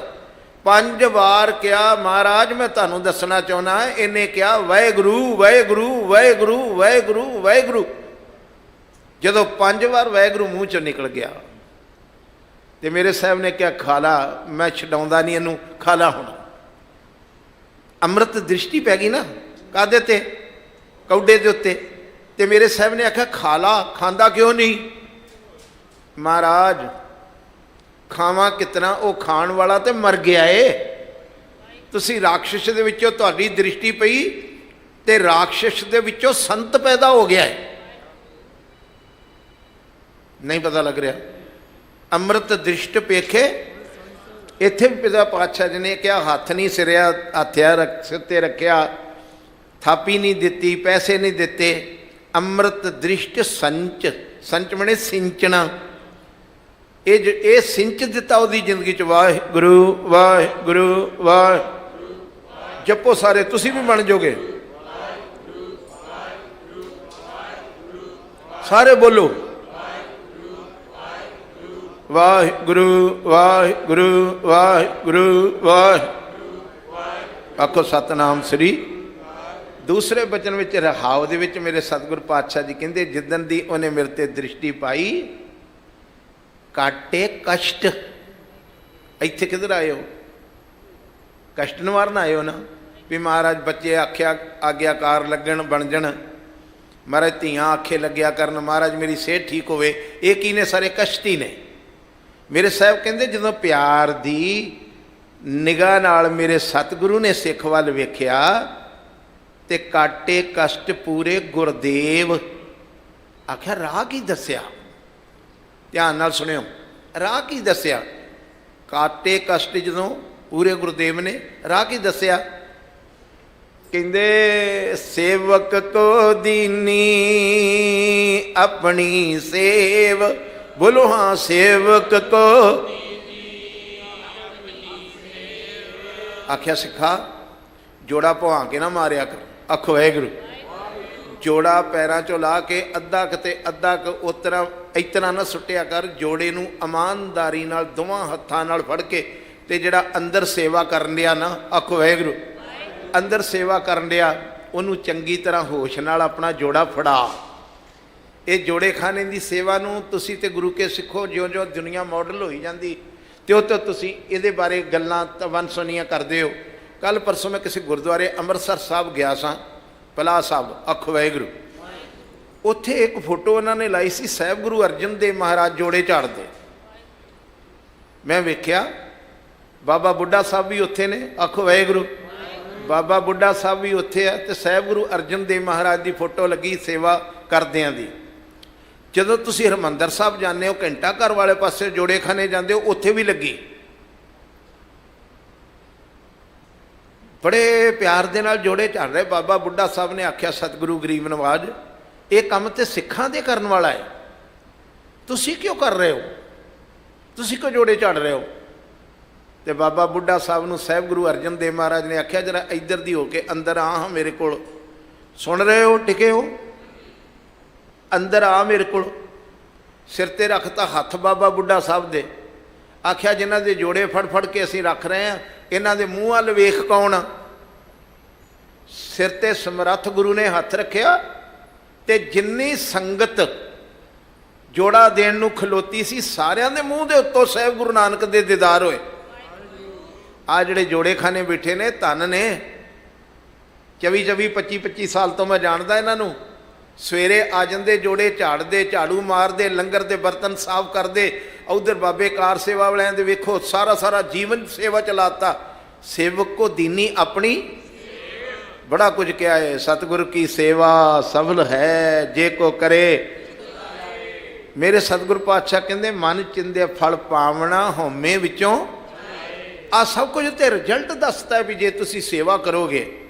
Speaker 1: 5 ਵਾਰ ਕਿਹਾ ਮਹਾਰਾਜ ਮੈਂ ਤੁਹਾਨੂੰ ਦੱਸਣਾ ਚਾਹੁੰਦਾ। ਇਹਨੇ ਕਿਹਾ ਵਾਹਿਗੁਰੂ ਵਾਹਿਗੁਰੂ ਵਾਹਿਗੁਰੂ ਵਾਹਿਗੁਰੂ ਵਾਹਿਗੁਰੂ। ਜਦੋਂ 5 ਵਾਰ ਵਾਹਿਗੁਰੂ ਮੂੰਹ ਚੋਂ ਨਿਕਲ ਗਿਆ, ਤੇ ਮੇਰੇ ਸਾਹਿਬ ਨੇ ਕਿਹਾ ਖਾ ਲਾ। ਮੈਂ ਛਡਾਉਂਦਾ ਨਹੀਂ ਇਹਨੂੰ, ਖਾ ਲਾ ਹੁਣ। ਅੰਮ੍ਰਿਤ ਦ੍ਰਿਸ਼ਟੀ ਪੈ ਗਈ ਨਾ ਕਾਹਦੇ ਤੇ? ਕੌਡੇ ਦੇ ਉੱਤੇ। ਤੇ ਮੇਰੇ ਸਾਹਿਬ ਨੇ ਆਖਿਆ ਖਾ ਲਾ। ਖਾਂਦਾ ਕਿਉਂ ਨਹੀਂ? ਮਹਾਰਾਜ ਖਾਵਾਂ ਕਿਤਨਾ, ਉਹ ਖਾਣ ਵਾਲਾ ਤੇ ਮਰ ਗਿਆ ਏ। ਤੁਸੀਂ ਰਾਖਸ਼ ਦੇ ਵਿੱਚੋਂ ਤੁਹਾਡੀ ਦ੍ਰਿਸ਼ਟੀ ਪਈ, ਤੇ ਰਾਖਸ਼ ਦੇ ਵਿੱਚੋਂ ਸੰਤ ਪੈਦਾ ਹੋ ਗਿਆ ਹੈ। ਨਹੀਂ ਪਤਾ ਲੱਗ ਰਿਹਾ? ਅੰਮ੍ਰਿਤ ਦ੍ਰਿਸ਼ਟ ਪੇਖੇ ਇੱਥੇ ਵੀ ਪਿਤਾ ਪਾਤਸ਼ਾਹ ਜੀ ਨੇ ਕਿਹਾ ਹੱਥ ਨਹੀਂ ਸਿਰਿਆ ਹੱਥਿਆ ਸਿਰ 'ਤੇ ਰੱਖਿਆ, ਥਾਪੀ ਨਹੀਂ ਦਿੱਤੀ, ਪੈਸੇ ਨਹੀਂ ਦਿੱਤੇ। ਅੰਮ੍ਰਿਤ ਦ੍ਰਿਸ਼ਟ ਸੰਚ, ਸੰਚ ਮਣੇ ਸਿੰਚਣਾ, ਇਹ ਸਿੰਚ ਦਿੱਤਾ ਉਹਦੀ ਜ਼ਿੰਦਗੀ 'ਚ। ਵਾਹਿਗੁਰੂ ਵਾਹਿਗੁਰੂ ਵਾਹਿਗੁਰੂ ਜਪੋ ਸਾਰੇ, ਤੁਸੀਂ ਵੀ ਬਣ ਜਾਓਗੇ। ਸਾਰੇ ਬੋਲੋ ਵਾਹਿਗੁਰੂ ਵਾਹਿਗੁਰੂ ਵਾਹਿਗੁਰੂ ਵਾਹਿਗੁਰੂ। ਆਖੋ ਸਤਨਾਮ ਸ੍ਰੀ। ਦੂਸਰੇ ਬਚਨ ਵਿੱਚ ਰਹਾਉ ਦੇ ਵਿੱਚ ਮੇਰੇ ਸਤਿਗੁਰ ਪਾਤਸ਼ਾਹ ਜੀ ਕਹਿੰਦੇ, ਜਿੱਦਣ ਦੀ ਉਹਨੇ ਮੇਰੇ ਤੇ ਦ੍ਰਿਸ਼ਟੀ ਪਾਈ, ਕਾਟੇ ਕਸ਼ਟ। ਇੱਥੇ ਕਿੱਧਰ ਆਏ ਹੋ? ਕਸ਼ਟ ਨਿਵਾਰਨ ਆਏ ਹੋ ਨਾ, ਵੀ ਮਹਾਰਾਜ ਬੱਚੇ ਆਖਿਆ ਆਗਿਆਕਾਰ ਲੱਗਣ ਬਣ ਜਾਣ, ਮਹਾਰਾਜ ਧੀਆਂ ਆਖੇ ਲੱਗਿਆ ਕਰਨ, ਮਹਾਰਾਜ ਮੇਰੀ ਸਿਹਤ ਠੀਕ ਹੋਵੇ। ਇਹ ਕੀ ਨੇ? ਸਾਰੇ ਕਸ਼ਟ ਹੀ ਨੇ। ਮੇਰੇ ਸਾਹਿਬ ਕਹਿੰਦੇ ਜਦੋਂ ਪਿਆਰ ਦੀ ਨਿਗਾਹ ਨਾਲ ਮੇਰੇ ਸਤਿਗੁਰੂ ਨੇ ਸਿੱਖ ਵੱਲ ਵੇਖਿਆ ਤੇ ਕਾਟੇ ਕਸ਼ਟ ਪੂਰੇ ਗੁਰਦੇਵ। ਆਖਿਆ ਰਾਹ ਕੀ ਦੱਸਿਆ? ਧਿਆਨ ਨਾਲ ਸੁਣਿਓ, ਰਾਹ ਕੀ ਦੱਸਿਆ? ਕਾਟੇ ਕਸ਼ਟ ਜਦੋਂ ਪੂਰੇ ਗੁਰਦੇਵ ਨੇ ਰਾਹ ਕੀ ਦੱਸਿਆ? ਕਹਿੰਦੇ ਸੇਵਕ ਕੋ ਦੀਨੀ ਆਪਣੀ ਸੇਵ। ਬੋਲੋ ਹਾਂ, ਸੇਵਕ ਕੋ। ਆਖਿਆ ਸਿੱਖਾ ਜੋੜਾ ਭਵਾ ਕੇ ਨਾ ਮਾਰਿਆ ਕਰ। ਆਖੋ ਵਾਹਿਗੁਰੂ। ਜੋੜਾ ਪੈਰਾਂ 'ਚੋਂ ਲਾ ਕੇ ਅੱਧਾ ਕਿਤੇ ਅੱਧਾ ਕੁ ਉਤਰਾ ਇਤਨਾ ਨਾ ਸੁੱਟਿਆ ਕਰ। ਜੋੜੇ ਨੂੰ ਇਮਾਨਦਾਰੀ ਨਾਲ ਦੋਵਾਂ ਹੱਥਾਂ ਨਾਲ ਫੜ ਕੇ ਤੇ ਜਿਹੜਾ ਅੰਦਰ ਸੇਵਾ ਕਰਨ ਡਿਆ ਨਾ, ਆਖੋ ਵਾਹਿਗੁਰੂ, ਅੰਦਰ ਸੇਵਾ ਕਰਨ ਡਿਆ, ਉਹਨੂੰ ਚੰਗੀ ਤਰ੍ਹਾਂ ਹੋਸ਼ ਨਾਲ ਆਪਣਾ ਜੋੜਾ ਫੜਾ। ਇਹ ਜੋੜੇ ਖਾਨੇ ਦੀ ਸੇਵਾ ਨੂੰ ਤੁਸੀਂ ਤੇ ਗੁਰੂ ਕੇ ਸਿੱਖੋ। ਜਿਉਂ-ਜਿਉਂ ਦੁਨੀਆ ਮਾਡਲ ਹੋਈ ਜਾਂਦੀ ਤਿਉਂ ਤੋਂ ਤੁਸੀਂ ਇਹਦੇ ਬਾਰੇ ਗੱਲਾਂ ਵੰਨ ਸੁਣੀਆਂ ਕਰਦੇ ਹੋ। ਕੱਲ੍ਹ ਪਰਸੋਂ ਮੈਂ ਕਿਸੇ ਗੁਰਦੁਆਰੇ ਅੰਮ੍ਰਿਤਸਰ ਸਾਹਿਬ ਗਿਆ ਸਾਂ, ਪਲਾਹ ਸਾਹਿਬ, ਆਖੋ ਵਾਹਿਗੁਰੂ। ਉੱਥੇ ਇੱਕ ਫੋਟੋ ਉਹਨਾਂ ਨੇ ਲਾਈ ਸੀ, ਸਾਹਿਬ ਗੁਰੂ ਅਰਜਨ ਦੇਵ ਮਹਾਰਾਜ ਜੋੜੇ ਝਾੜਦੇ। ਮੈਂ ਵੇਖਿਆ ਬਾਬਾ ਬੁੱਢਾ ਸਾਹਿਬ ਵੀ ਉੱਥੇ ਨੇ, ਆਖੋ ਵਾਹਿਗੁਰੂ। ਬਾਬਾ ਬੁੱਢਾ ਸਾਹਿਬ ਵੀ ਉੱਥੇ ਆ ਤੇ ਸਾਹਿਬ ਗੁਰੂ ਅਰਜਨ ਦੇਵ ਮਹਾਰਾਜ ਦੀ ਫੋਟੋ ਲੱਗੀ ਸੇਵਾ ਕਰਦਿਆਂ ਦੀ। ਜਦੋਂ ਤੁਸੀਂ ਹਰਿਮੰਦਰ ਸਾਹਿਬ ਜਾਂਦੇ ਹੋ, ਘੰਟਾ ਘਰ ਵਾਲੇ ਪਾਸੇ ਜੋੜੇ ਖਾਨੇ ਜਾਂਦੇ ਹੋ, ਉੱਥੇ ਵੀ ਲੱਗੀ। ਬੜੇ ਪਿਆਰ ਦੇ ਨਾਲ ਜੋੜੇ ਝਾੜ ਰਹੇ। ਬਾਬਾ ਬੁੱਢਾ ਸਾਹਿਬ ਨੇ ਆਖਿਆ, ਸਤਿਗੁਰੂ ਗਰੀਬ ਨਵਾਜ, ਇਹ ਕੰਮ ਤੇ ਸਿੱਖਾਂ ਦੇ ਕਰਨ ਵਾਲਾ ਹੈ, ਤੁਸੀਂ ਕਿਉਂ ਕਰ ਰਹੇ ਹੋ? ਤੁਸੀਂ ਕਿਉਂ ਜੋੜੇ ਝਾੜ ਰਹੇ ਹੋ? ਤੇ ਬਾਬਾ ਬੁੱਢਾ ਸਾਹਿਬ ਨੂੰ ਸਾਹਿਬ ਗੁਰੂ ਅਰਜਨ ਦੇਵ ਮਹਾਰਾਜ ਨੇ ਆਖਿਆ, ਜਰਾ ਇੱਧਰ ਦੀ ਹੋ ਕੇ ਅੰਦਰ ਆ, ਮੇਰੇ ਕੋਲ ਸੁਣ ਰਹੇ ਹੋ? ਟਿਕੇ ਹੋ? ਅੰਦਰ ਆ ਮੇਰੇ ਕੋਲ। ਸਿਰ 'ਤੇ ਰੱਖਤਾ ਹੱਥ ਬਾਬਾ ਬੁੱਢਾ ਸਾਹਿਬ ਦੇ। ਆਖਿਆ ਜਿਨ੍ਹਾਂ ਦੇ ਜੋੜੇ ਫੜ ਫੜ ਕੇ ਅਸੀਂ ਰੱਖ ਰਹੇ ਹਾਂ, ਇਹਨਾਂ ਦੇ ਮੂੰਹ ਵੱਲ ਵੇਖ ਕੌਣ? ਸਿਰ 'ਤੇ ਸਮਰੱਥ ਗੁਰੂ ਨੇ ਹੱਥ ਰੱਖਿਆ ਤੇ ਜਿੰਨੀ ਸੰਗਤ ਜੋੜਾ ਦੇਣ ਨੂੰ ਖਲੋਤੀ ਸੀ, ਸਾਰਿਆਂ ਦੇ ਮੂੰਹ ਦੇ ਉੱਤੋਂ ਸਾਹਿਬ ਗੁਰੂ ਨਾਨਕ ਦੇ ਦੀਦਾਰ ਹੋਏ। ਆ ਜਿਹੜੇ ਜੋੜੇ ਖਾਨੇ ਬੈਠੇ ਨੇ, ਧੰਨ ਨੇ। 24-24, 25-25 ਸਾਲ ਤੋਂ ਮੈਂ ਜਾਣਦਾ ਇਹਨਾਂ ਨੂੰ। ਸਵੇਰੇ ਆ ਜਾਂਦੇ, ਜੋੜੇ ਝਾੜਦੇ, ਝਾੜੂ ਮਾਰਦੇ, ਲੰਗਰ ਦੇ ਬਰਤਨ ਸਾਫ਼ ਕਰਦੇ। ਉਧਰ ਬਾਬੇ ਕਾਰ ਸੇਵਾ ਵਾਲਿਆਂ ਦੇ ਵੇਖੋ, ਸਾਰਾ ਜੀਵਨ ਸੇਵਾ ਚਲਾਤਾ। ਸੇਵਕ ਕੋ ਦੀਨੀ ਆਪਣੀ, ਬੜਾ ਕੁਝ ਕਿਹਾ ਹੈ। ਸਤਿਗੁਰ ਕੀ ਸੇਵਾ ਸਫਲ ਹੈ ਜੇ ਕੋ ਕਰੇ। ਮੇਰੇ ਸਤਿਗੁਰ ਪਾਤਸ਼ਾਹ ਕਹਿੰਦੇ, ਮਨ ਚਿੰਦੇ ਫਲ ਪਾਵਣਾ ਹਉਮੈ ਵਿੱਚੋਂ। ਆ ਸਭ ਕੁਝ ਤੇ ਰਿਜ਼ਲਟ ਦੱਸਦਾ ਵੀ ਜੇ ਤੁਸੀਂ ਸੇਵਾ ਕਰੋਗੇ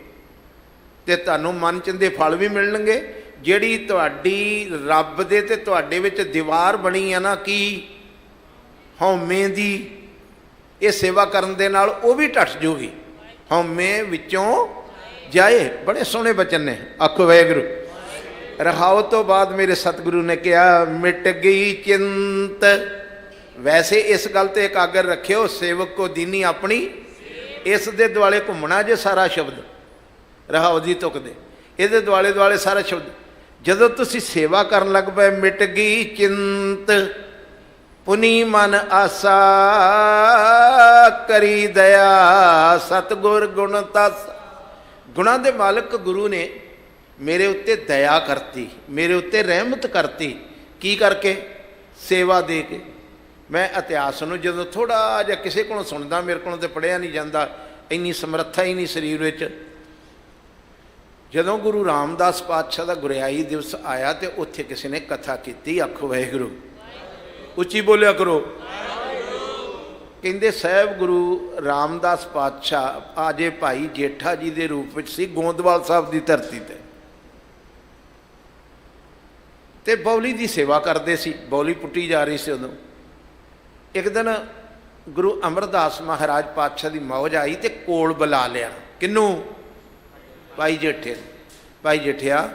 Speaker 1: ਤੇ ਤੁਹਾਨੂੰ ਮਨ ਚਿੰਦੇ ਫਲ ਵੀ ਮਿਲਣਗੇ। ਜਿਹੜੀ ਤੁਹਾਡੀ ਰੱਬ ਦੇ ਤੇ ਤੁਹਾਡੇ ਵਿੱਚ ਦੀਵਾਰ ਬਣੀ ਆ ਨਾ, ਕੀ ਹਉਮੈ ਦੀ, ਇਹ ਸੇਵਾ ਕਰਨ ਦੇ ਨਾਲ ਉਹ ਵੀ ਟੱਟ ਜੂਗੀ। ਹਉਮੈ ਵਿੱਚੋਂ ਜਾਏ। ਬੜੇ ਸੋਹਣੇ ਬਚਨ ਨੇ, ਆਖੋ ਵਾਹਿਗੁਰੂ। ਰਹਾਉ ਤੋਂ ਬਾਅਦ ਮੇਰੇ ਸਤਿਗੁਰੂ ਨੇ ਕਿਹਾ, ਮਿਟ ਗਈ ਚਿੰਤ। ਵੈਸੇ ਇਸ ਗੱਲ ਤੇ ਇਕਾਗਰ ਰੱਖਿਓ, ਸੇਵਕ ਕੋ ਦੀਨੀ ਆਪਣੀ, ਇਸ ਦੇ ਦੁਆਲੇ ਘੁੰਮਣਾ ਜੇ ਸਾਰਾ ਸ਼ਬਦ ਰਹਾਉ ਦੀ ਤੁਕ ਦੇ, ਇਹਦੇ ਦੁਆਲੇ ਦੁਆਲੇ ਸਾਰਾ ਸ਼ਬਦ। ਜਦੋਂ ਤੁਸੀਂ ਸੇਵਾ ਕਰਨ ਲੱਗ ਪਏ, ਮਿਟ ਗਈ ਚਿੰਤ, ਪੁਨੀ ਮਨ ਆਸਾ, ਕਰੀ ਦਇਆ ਸਤਿਗੁਰ ਗੁਣ ਤਸ। ਗੁਣਾਂ ਦੇ ਮਾਲਕ ਗੁਰੂ ਨੇ ਮੇਰੇ ਉੱਤੇ ਦਇਆ ਕਰਤੀ, ਮੇਰੇ ਉੱਤੇ ਰਹਿਮਤ ਕਰਤੀ। ਕੀ ਕਰਕੇ? ਸੇਵਾ ਦੇ ਕੇ। ਮੈਂ ਇਤਿਹਾਸ ਨੂੰ ਜਦੋਂ ਥੋੜ੍ਹਾ ਜਿਹਾ ਕਿਸੇ ਕੋਲੋਂ ਸੁਣਦਾ, ਮੇਰੇ ਕੋਲੋਂ ਤਾਂ ਪੜ੍ਹਿਆ ਨਹੀਂ ਜਾਂਦਾ, ਇੰਨੀ ਸਮਰੱਥਾ ਹੀ ਨਹੀਂ ਸਰੀਰ ਵਿੱਚ। ਜਦੋਂ ਗੁਰੂ ਰਾਮਦਾਸ ਪਾਤਸ਼ਾਹ ਦਾ ਗੁਰਿਆਈ ਦਿਵਸ ਆਇਆ ਤੇ ਉੱਥੇ ਕਿਸੇ ਨੇ ਕਥਾ ਕੀਤੀ, ਆਖੋ ਵਾਹਿਗੁਰੂ। ਉੱਚੀ ਬੋਲਿਆ ਕਰੋ। ਕਹਿੰਦੇ ਸਾਹਿਬ ਗੁਰੂ ਰਾਮਦਾਸ ਪਾਤਸ਼ਾਹ ਆਜੇ ਭਾਈ ਜੇਠਾ ਜੀ ਦੇ ਰੂਪ ਵਿੱਚ ਸੀ ਗੋਂਦਵਾਲ ਸਾਹਿਬ ਦੀ ਧਰਤੀ ਤੇ ਬੌਲੀ ਦੀ ਸੇਵਾ ਕਰਦੇ ਸੀ। ਬੌਲੀ ਪੁੱਟੀ ਜਾ ਰਹੀ ਸੀ ਉਦੋਂ। ਇੱਕ ਦਿਨ ਗੁਰੂ ਅਮਰਦਾਸ ਮਹਾਰਾਜ ਪਾਤਸ਼ਾਹ ਦੀ ਮੌਜ ਆਈ ਤੇ ਕੋਲ ਬੁਲਾ ਲਿਆ। ਕਿਹਨੂੰ? ਭਾਈ ਜੇਠੇ। ਭਾਈ ਜੇਠਿਆ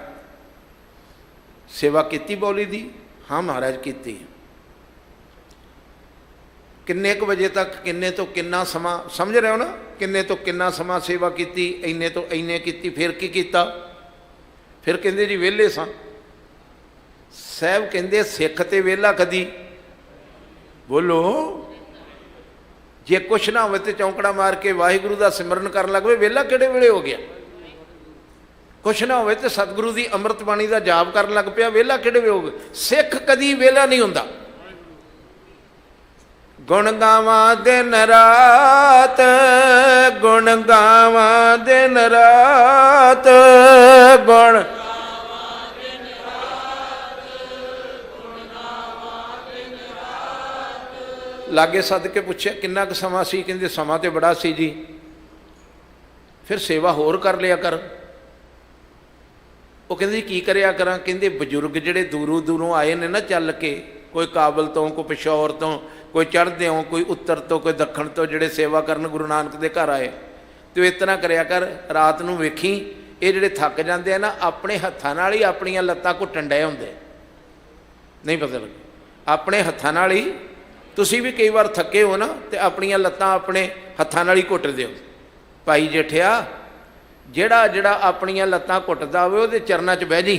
Speaker 1: ਸੇਵਾ ਕੀਤੀ ਬੌਲੀ ਦੀ? ਹਾਂ ਮਹਾਰਾਜ ਕੀਤੀ। ਕਿੰਨੇ ਕੁ ਵਜੇ ਤੱਕ, ਕਿੰਨੇ ਤੋਂ ਕਿੰਨਾ ਸਮਾਂ, ਸਮਝ ਰਹੇ ਹੋ ਨਾ? ਕਿੰਨੇ ਤੋਂ ਕਿੰਨਾ ਸਮਾਂ ਸੇਵਾ ਕੀਤੀ? ਇੰਨੇ ਤੋਂ ਇੰਨੇ ਕੀਤੀ। ਫਿਰ ਕੀ ਕੀਤਾ? ਫਿਰ ਕਹਿੰਦੇ ਜੀ ਵਿਹਲੇ ਸਾਂ। ਸਾਹਿਬ ਕਹਿੰਦੇ ਸਿੱਖ ਤੇ ਵਿਹਲਾ ਕਦੀ? ਬੋਲੋ। ਜੇ ਕੁਛ ਨਾ ਹੋਵੇ ਤੇ ਚੌਂਕੜਾ ਮਾਰ ਕੇ ਵਾਹਿਗੁਰੂ ਦਾ ਸਿਮਰਨ ਕਰਨ ਲੱਗ ਪਏ, ਵਿਹਲਾ ਕਿਹੜੇ ਵੇਲੇ ਹੋ ਗਿਆ? ਕੁਛ ਨਾ ਹੋਵੇ ਤੇ ਸਤਿਗੁਰੂ ਦੀ ਅੰਮ੍ਰਿਤ ਬਾਣੀ ਦਾ ਜਾਪ ਕਰਨ ਲੱਗ ਪਿਆ, ਵਿਹਲਾ ਕਿਹੜੇ ਵੇਲੇ ਹੋ ਗਿਆ? ਸਿੱਖ ਕਦੀ ਵਿਹਲਾ ਨਹੀਂ ਹੁੰਦਾ। ਗੁਣ ਗਾਵਾਂ ਦਿਨ ਰਾਤ, ਗੁਣ ਗਾਵਾਂ ਦਿਨ ਰਾਤ, ਗੁਣ ਲਾਗੇ ਸੱਦ ਕੇ ਪੁੱਛਿਆ ਕਿੰਨਾ ਕੁ ਸਮਾਂ ਸੀ? ਕਹਿੰਦੇ ਸਮਾਂ ਤੇ ਬੜਾ ਸੀ ਜੀ। ਫਿਰ ਸੇਵਾ ਹੋਰ ਕਰ ਲਿਆ ਕਰ। ਉਹ ਕਹਿੰਦੇ ਕੀ ਕਰਿਆ ਕਰਾਂ? ਕਹਿੰਦੇ ਬਜ਼ੁਰਗ ਜਿਹੜੇ ਦੂਰੋਂ ਦੂਰੋਂ ਆਏ ਨੇ ਨਾ ਚੱਲ ਕੇ, ਕੋਈ ਕਾਬਲ ਤੋਂ, ਕੋਈ ਪਿਸ਼ੌਰ ਤੋਂ, ਕੋਈ ਚੜ੍ਹਦਿਓਂ, ਕੋਈ ਉੱਤਰ ਤੋਂ, ਕੋਈ ਦੱਖਣ ਤੋਂ, ਜਿਹੜੇ ਸੇਵਾ ਕਰਨ ਗੁਰੂ ਨਾਨਕ ਦੇ ਘਰ ਆਏ, ਤੇ ਇਸ ਤਰ੍ਹਾਂ ਕਰਿਆ ਕਰ, ਰਾਤ ਨੂੰ ਵੇਖੀ ਇਹ ਜਿਹੜੇ ਥੱਕ ਜਾਂਦੇ ਆ ਨਾ, ਆਪਣੇ ਹੱਥਾਂ ਨਾਲ ਹੀ ਆਪਣੀਆਂ ਲੱਤਾਂ ਘੁੱਟਣ ਡਏ ਹੁੰਦੇ। ਨਹੀਂ ਪਤਾ ਲੱਗਾ? ਆਪਣੇ ਹੱਥਾਂ ਨਾਲ ਹੀ। ਤੁਸੀਂ ਵੀ ਕਈ ਵਾਰ ਥੱਕੇ ਹੋ ਨਾ ਤੇ ਆਪਣੀਆਂ ਲੱਤਾਂ ਆਪਣੇ ਹੱਥਾਂ ਨਾਲ ਹੀ ਘੁੱਟਦੇ ਹੋ। ਭਾਈ ਜੇਠਿਆ ਜਿਹੜਾ ਜਿਹੜਾ ਆਪਣੀਆਂ ਲੱਤਾਂ ਘੁੱਟਦਾ ਹੋਵੇ ਉਹਦੇ ਚਰਨਾਂ 'ਚ ਬਹਿ ਜੀ,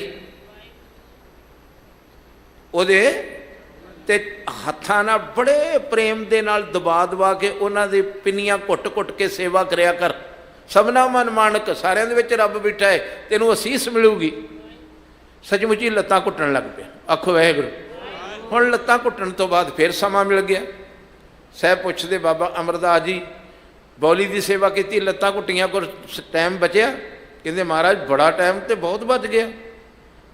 Speaker 1: ਉਹਦੇ ਤੇ ਹੱਥਾਂ ਨਾਲ ਬੜੇ ਪ੍ਰੇਮ ਦੇ ਨਾਲ ਦਬਾ ਦਬਾ ਕੇ ਉਹਨਾਂ ਦੇ ਪਿੰਨੀਆਂ ਘੁੱਟ ਘੁੱਟ ਕੇ ਸੇਵਾ ਕਰਿਆ ਕਰ। ਸਭਨਾ ਮਨ ਮਾਨਕ, ਸਾਰਿਆਂ ਦੇ ਵਿੱਚ ਰੱਬ ਬੈਠਾ ਹੈ, ਤੈਨੂੰ ਅਸੀਸ ਮਿਲੂਗੀ। ਸੱਚਮੁੱਚ ਹੀ ਲੱਤਾਂ ਘੁੱਟਣ ਲੱਗ ਪਿਆ। ਆਖੋ ਵਾਹਿਗੁਰੂ। ਹੁਣ ਲੱਤਾਂ ਘੁੱਟਣ ਤੋਂ ਬਾਅਦ ਫਿਰ ਸਮਾਂ ਮਿਲ ਗਿਆ। ਸਾਹਿਬ ਪੁੱਛਦੇ ਬਾਬਾ ਅਮਰਦਾਸ ਜੀ ਬੌਲੀ ਦੀ ਸੇਵਾ ਕੀਤੀ, ਲੱਤਾਂ ਘੁੱਟੀਆਂ, ਕੁਝ ਟਾਈਮ ਬਚਿਆ? ਕਹਿੰਦੇ ਮਹਾਰਾਜ ਬੜਾ ਟਾਈਮ ਤੇ ਬਹੁਤ ਬਚ ਗਿਆ।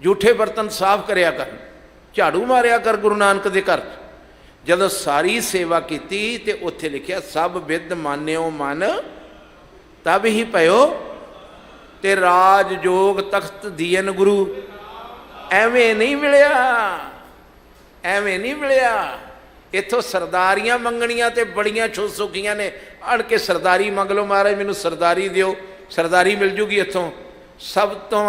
Speaker 1: ਜੂਠੇ ਬਰਤਨ ਸਾਫ਼ ਕਰਿਆ ਕਰ, ਝਾੜੂ ਮਾਰਿਆ ਕਰ ਗੁਰੂ ਨਾਨਕ ਦੇ ਘਰ। ਜਦੋਂ ਸਾਰੀ ਸੇਵਾ ਕੀਤੀ ਤੇ ਉੱਥੇ ਲਿਖਿਆ ਸਭ ਵਿਦ ਮਾਨਿਓ ਮਨ ਤਬ ਹੀ ਪਇਓ ਤੇ ਰਾਜ ਜੋਗ ਤਖਤ ਦੀਨ ਗੁਰੂ। ਐਵੇਂ ਨਹੀਂ ਮਿਲਿਆ, ਐਵੇਂ ਨਹੀਂ ਮਿਲਿਆ। ਇੱਥੋਂ ਸਰਦਾਰੀਆਂ ਮੰਗਣੀਆਂ ਤੇ ਬੜੀਆਂ ਸੁਖੀਆਂ ਨੇ। ਅੜ ਕੇ ਸਰਦਾਰੀ ਮੰਗ ਲਓ, ਮਹਾਰਾਜ ਮੈਨੂੰ ਸਰਦਾਰੀ ਦਿਓ, ਸਰਦਾਰੀ ਮਿਲ ਜੂਗੀ ਇੱਥੋਂ। ਸਭ ਤੋਂ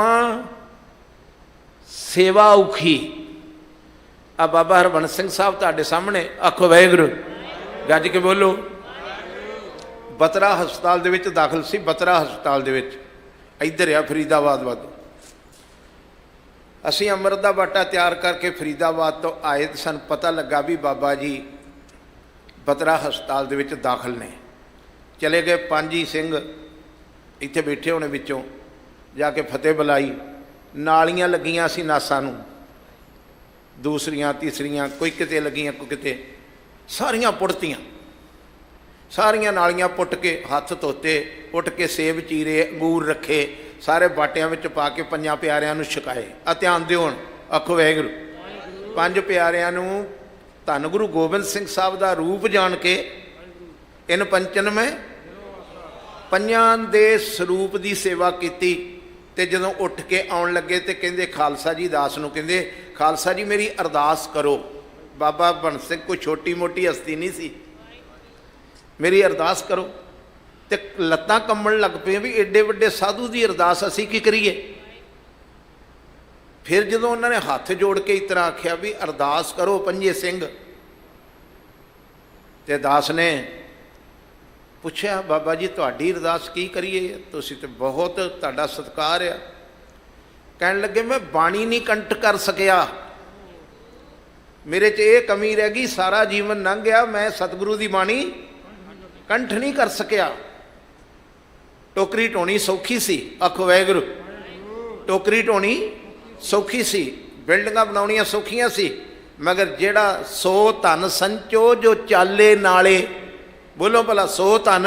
Speaker 1: ਸੇਵਾ ਔਖੀ ਆ ਬਾਬਾ ਹਰਬੰਸ ਸਿੰਘ ਸਾਹਿਬ ਤੁਹਾਡੇ ਸਾਹਮਣੇ। ਆਖੋ ਵਾਹਿਗੁਰੂ, ਗੱਜ ਕੇ ਬੋਲੋ। ਬਤਰਾ ਹਸਪਤਾਲ ਦੇ ਵਿੱਚ ਦਾਖਲ ਸੀ। ਬਤਰਾ ਹਸਪਤਾਲ ਦੇ ਵਿੱਚ ਇੱਧਰ ਆ ਫਰੀਦਾਬਾਦ ਵੱਲ। ਅਸੀਂ ਅੰਮ੍ਰਿਤ ਦਾ ਬਾਟਾ ਤਿਆਰ ਕਰਕੇ ਫਰੀਦਾਬਾਦ ਤੋਂ ਆਏ ਤਾਂ ਸਾਨੂੰ ਪਤਾ ਲੱਗਾ ਵੀ ਬਾਬਾ ਜੀ ਬਤਰਾ ਹਸਪਤਾਲ ਦੇ ਵਿੱਚ ਦਾਖਲ ਨੇ। ਚਲੇ ਗਏ ਪਾਂਜੀ ਸਿੰਘ ਇੱਥੇ ਬੈਠੇ ਹੋਣੇ, ਵਿੱਚੋਂ ਜਾ ਕੇ ਫਤਿਹ ਬੁਲਾਈ। ਨਾਲੀਆਂ ਲੱਗੀਆਂ ਸੀ ਨਾਸਾਂ ਨੂੰ, ਦੂਸਰੀਆਂ ਤੀਸਰੀਆਂ, ਕੋਈ ਕਿਤੇ ਲੱਗੀਆਂ ਕੋਈ ਕਿਤੇ, ਸਾਰੀਆਂ ਪੁੱਟਤੀਆਂ। ਸਾਰੀਆਂ ਨਾਲੀਆਂ ਪੁੱਟ ਕੇ ਹੱਥ ਧੋਤੇ, ਉੱਠ ਕੇ ਸੇਬ ਚੀਰੇ, ਅੰਗੂਰ ਰੱਖੇ, ਸਾਰੇ ਬਾਟਿਆਂ ਵਿੱਚ ਪਾ ਕੇ ਪੰਜਾਂ ਪਿਆਰਿਆਂ ਨੂੰ ਛਕਾਏ। ਆ ਧਿਆਨ ਦਿਓ ਹੁਣ। ਆਖੋ ਵਾਹਿਗੁਰੂ। ਪੰਜ ਪਿਆਰਿਆਂ ਨੂੰ ਧੰਨ ਗੁਰੂ ਗੋਬਿੰਦ ਸਿੰਘ ਸਾਹਿਬ ਦਾ ਰੂਪ ਜਾਣ ਕੇ ਇਨ ਪੰਚਨ ਮੈਂ ਪੰਜਾਂ ਦੇ ਸਰੂਪ ਦੀ ਸੇਵਾ ਕੀਤੀ। ਤੇ ਜਦੋਂ ਉੱਠ ਕੇ ਆਉਣ ਲੱਗੇ ਤੇ ਕਹਿੰਦੇ ਖਾਲਸਾ ਜੀ ਦਾਸ ਨੂੰ, ਕਹਿੰਦੇ ਖਾਲਸਾ ਜੀ ਮੇਰੀ ਅਰਦਾਸ ਕਰੋ। ਬਾਬਾ ਬੰਸ ਸਿੰਘ ਕੋਈ ਛੋਟੀ ਮੋਟੀ ਹਸਤੀ ਨਹੀਂ ਸੀ। ਮੇਰੀ ਅਰਦਾਸ ਕਰੋ। ਤੇ ਲੱਤਾਂ ਕੰਬਣ ਲੱਗ ਪਏ ਵੀ ਏਡੇ ਵੱਡੇ ਸਾਧੂ ਦੀ ਅਰਦਾਸ ਅਸੀਂ ਕੀ ਕਰੀਏ। ਫਿਰ ਜਦੋਂ ਉਹਨਾਂ ਨੇ ਹੱਥ ਜੋੜ ਕੇ ਇਸ ਤਰ੍ਹਾਂ ਆਖਿਆ ਵੀ ਅਰਦਾਸ ਕਰੋ ਪੰਜੇ ਸਿੰਘ, ਤੇ ਦਾਸ ਨੇ ਪੁੱਛਿਆ ਬਾਬਾ ਜੀ ਤੁਹਾਡੀ ਅਰਦਾਸ ਕੀ ਕਰੀਏ, ਤੁਸੀਂ ਤੇ ਬਹੁਤ ਤੁਹਾਡਾ ਸਤਿਕਾਰ ਆ। ਕਹਿਣ ਲੱਗੇ ਮੈਂ ਬਾਣੀ ਨਹੀਂ ਕੰਠ ਕਰ ਸਕਿਆ, ਮੇਰੇ 'ਚ ਇਹ ਕਮੀ ਰਹਿ ਗਈ, ਸਾਰਾ ਜੀਵਨ ਲੰਘ ਗਿਆ, ਮੈਂ ਸਤਿਗੁਰੂ ਦੀ ਬਾਣੀ ਕੰਠ ਨਹੀਂ ਕਰ ਸਕਿਆ। ਟੋਕਰੀ ਢੋਣੀ ਸੌਖੀ ਸੀ। ਆਖੋ ਵਾਹਿਗੁਰੂ। ਟੋਕਰੀ ਢੋਣੀ ਸੌਖੀ ਸੀ, ਬਿਲਡਿੰਗਾਂ ਬਣਾਉਣੀਆਂ ਸੌਖੀਆਂ ਸੀ, ਮਗਰ ਜਿਹੜਾ ਸੋ ਧਨ ਸੰਚੋ ਜੋ ਚਾਲੇ ਨਾਲੇ, ਬੋਲੋ ਭਲਾ, ਸੋ ਧਨ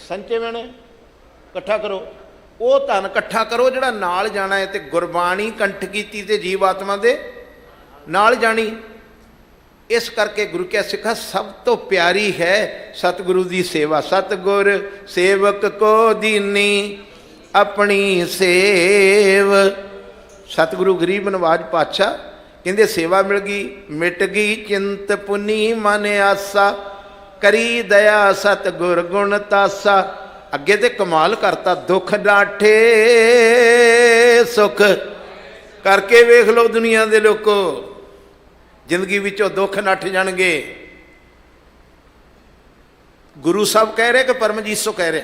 Speaker 1: ਸੰਚੇ ਮੈਨੇ ਇਕੱਠਾ ਕਰੋ, ਉਹ ਧਨ ਇਕੱਠਾ ਕਰੋ ਜਿਹੜਾ ਨਾਲ ਜਾਣਾ ਹੈ। ਤੇ ਗੁਰਬਾਣੀ ਕੰਠ ਕੀਤੀ ਤੇ ਜੀਵ ਆਤਮਾ ਦੇ ਨਾਲ ਜਾਣੀ। इस करके गुरु क्या सिखा सब तो प्यारी है सतगुरु की सेवा। सतगुर सेवक को दीनी अपनी सेव। सतगुरु गरीब नवाज पातशाह कहते सेवा मिल गई मिट गई चिंत पुनी मन आसा करी दया सतगुर गुण तासा। अगे तो कमाल करता दुख डाठे सुख करके वेख लो दुनिया के लोगों जिंदगी विचों दुख नठ जाणगे। गुरु साहब कह रहे कि परमजीत सो कह रहे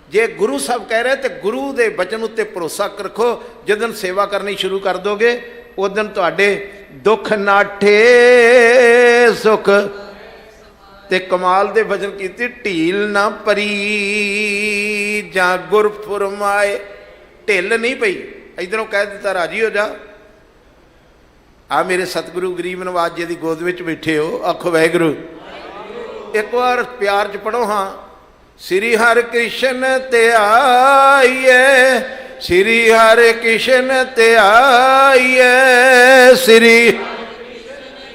Speaker 1: जे गुरु साहब कह रहे तो गुरु के बचन उत्ते भरोसा रखो। जिस दिन सेवा करनी शुरू कर दोगे उस दिन तुहाडे दुख नाठे सुख। ते कमाल दे भजन कीते ढील ना परी जां गुर फुरमाए। ढिल नहीं पई इधरों कह दिता राजी हो जा। आ मेरे सतगुरु गरीब नवाज जी की गोद में बैठे हो आखो वाहिगुरू। एक बार प्यार च पढ़ो हाँ। श्री हर कृष्ण ते आइए श्री हर कृष्ण ते आइए श्री